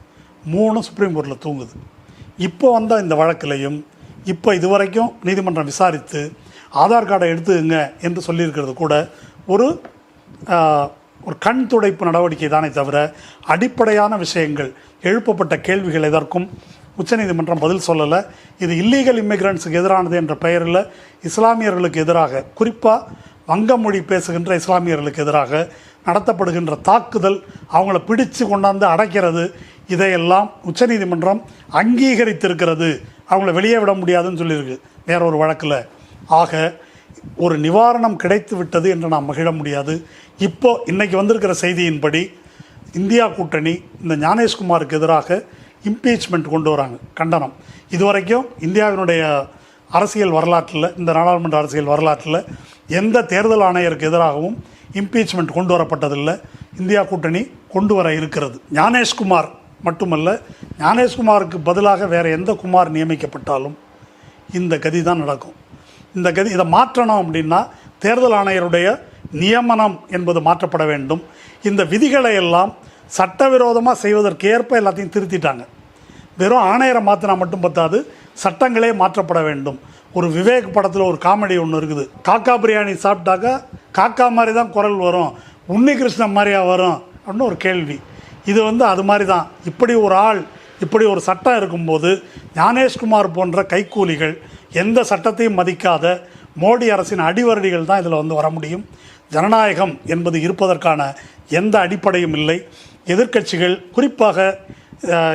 3 சுப்ரீம் கோர்ட்டில் தூங்குது. இப்போ வந்த இந்த வழக்கிலையும் இப்போ இதுவரைக்கும் நீதிமன்றம் விசாரித்து ஆதார் கார்டை எடுத்துங்க என்று சொல்லியிருக்கிறது கூட ஒரு கண் துடைப்பு நடவடிக்கை தானே தவிர அடிப்படையான விஷயங்கள், எழுப்பப்பட்ட கேள்விகள் எதற்கும் உச்சநீதிமன்றம் பதில் சொல்லலை. இது இல்லீகல் இமிக்ரண்ட்ஸுக்கு எதிரானது என்ற பெயரில் இஸ்லாமியர்களுக்கு எதிராக, குறிப்பாக வங்க மொழி பேசுகின்ற இஸ்லாமியர்களுக்கு எதிராக நடத்தப்படுகின்ற தாக்குதல், அவங்கள பிடிச்சு கொண்டாந்து அடைக்கிறது, இதையெல்லாம் உச்சநீதிமன்றம் அங்கீகரித்திருக்கிறது. அவங்கள வெளியே விட முடியாதுன்னு சொல்லியிருக்கு வேற ஒரு வழக்கில். ஆக ஒரு நிவாரணம் கிடைத்து விட்டது என்று நாம் மகிழ முடியாது. இன்னைக்கு வந்திருக்கிற செய்தியின்படி இந்தியா கூட்டணி இந்த ஞானேஷ்குமாருக்கு எதிராக இம்பீச்மெண்ட் கொண்டு வராங்க. கண்டனம். இதுவரைக்கும் இந்தியாவினுடைய அரசியல் வரலாற்றில், இந்த நாடாளுமன்ற அரசியல் வரலாற்றில் எந்த தேர்தல் ஆணையருக்கு எதிராகவும் இம்பீச்மெண்ட் கொண்டு வரப்பட்டதில்லை. இந்தியா கூட்டணி கொண்டு வர இருக்கிறது. ஞானேஷ்குமார் மட்டுமல்ல, ஞானேஷ்குமாருக்கு பதிலாக வேறு எந்த குமார் நியமிக்கப்பட்டாலும் இந்த கதி தான் நடக்கும். இதை மாற்றணும் அப்படின்னா தேர்தல் ஆணையருடைய நியமனம் என்பது மாற்றப்பட வேண்டும். இந்த விதிகளை எல்லாம் சட்டவிரோதமாக செய்வதற்கு ஏற்ப எல்லாத்தையும் திருத்திட்டாங்க. வெறும் ஆணையரை மாற்றினா மட்டும் பத்தாது, சட்டங்களே மாற்றப்பட வேண்டும். ஒரு விவேக் படத்தில் ஒரு காமெடி ஒன்று இருக்குது. காக்கா பிரியாணி சாப்பிட்டாக்கா காக்கா மாதிரி தான் குரல் வரும், உன்னி கிருஷ்ணன் மாதிரியா வரும் அப்படின்னு ஒரு கேள்வி. இது அது மாதிரி தான். இப்படி ஒரு ஆள், இப்படி ஒரு சட்டம் இருக்கும்போது ஞானேஷ்குமார் போன்ற கைக்கூலிகள், எந்த சட்டத்தையும் மதிக்காத மோடி அரசின் அடிவருடிகள் தான் இதில் வர முடியும். ஜனநாயகம் என்பது இருப்பதற்கான எந்த அடிப்படையும் இல்லை. எதிர்க்கட்சிகள், குறிப்பாக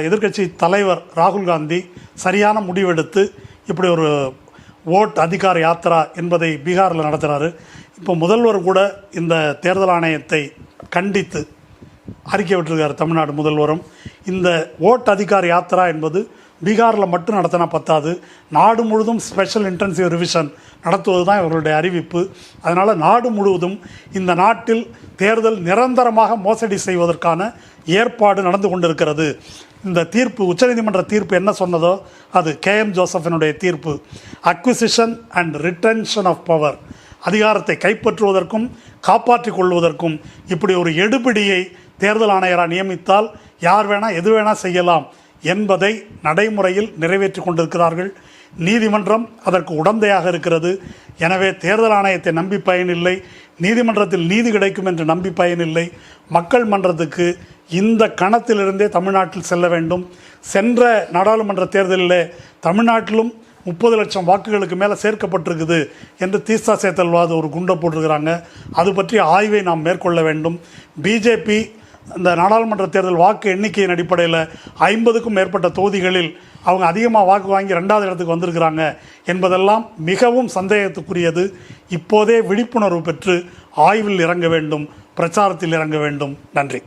எதிர்க்கட்சி தலைவர் ராகுல் காந்தி சரியான முடிவெடுத்து இப்படி ஒரு ஓட் அதிகார யாத்திரா என்பதை பீகாரில் நடத்துகிறாரு. இப்போ முதல்வர் கூட இந்த தேர்தல் ஆணையத்தை கண்டித்து அறிக்கை விட்டுருக்கார். தமிழ்நாடு முதல்வரும் இந்த ஓட் அதிகார யாத்திரா என்பது பீகாரில் மட்டும் நடத்தினா பத்தாது, நாடு முழுதும் ஸ்பெஷல் இன்டென்சிவ் ரிவிஷன் நடத்துவது தான் இவர்களுடைய அறிவிப்பு. அதனால் நாடு முழுவதும் இந்த நாட்டில் தேர்தல் நிரந்தரமாக மோசடி செய்வதற்கான ஏற்பாடு நடந்து கொண்டிருக்கிறது. இந்த தீர்ப்பு, உச்சநீதிமன்ற தீர்ப்பு என்ன சொன்னதோ அது KM ஜோசஃபினுடைய தீர்ப்பு. Acquisition and retention of power, அதிகாரத்தை கைப்பற்றுவதற்கும் காப்பாற்றிக் கொள்வதற்கும் இப்படி ஒரு எடுபிடியை தேர்தல் ஆணையராக நியமித்தால் யார் வேணால் எது வேணால் செய்யலாம் என்பதை நடைமுறையில் நிறைவேற்றி கொண்டிருக்கிறார்கள். நீதிமன்றம் அதற்கு உடந்தையாக இருக்கிறது. எனவே தேர்தல் ஆணையத்தை நம்பி பயனில்லை, நீதிமன்றத்தில் நீதி கிடைக்கும் என்று நம்பி பயனில்லை. மக்கள் மன்றத்துக்கு இந்த கணத்திலிருந்தே தமிழ்நாட்டில் செல்ல வேண்டும். சென்ற நாடாளுமன்ற தேர்தலில் தமிழ்நாட்டிலும் 30 லட்சம் வாக்குகளுக்கு மேலே சேர்க்கப்பட்டிருக்குது என்று தீஸ்தா சேத்தல்வாது ஒரு குண்டை போட்டிருக்கிறாங்க. அது பற்றிய ஆய்வை நாம் மேற்கொள்ள வேண்டும். பிஜேபி இந்த நாடாளுமன்ற தேர்தல் வாக்கு எண்ணிக்கையின் அடிப்படையில் 50க்கும் மேற்பட்ட தொகுதிகளில் அவங்க அதிகமாக வாக்கு வாங்கி 2வது இடத்துக்கு வந்திருக்கிறாங்க என்பதெல்லாம் மிகவும் சந்தேகத்துக்குரியது. இப்போதே விழிப்புணர்வு பெற்று ஆய்வில் இறங்க வேண்டும், பிரச்சாரத்தில் இறங்க வேண்டும். நன்றி.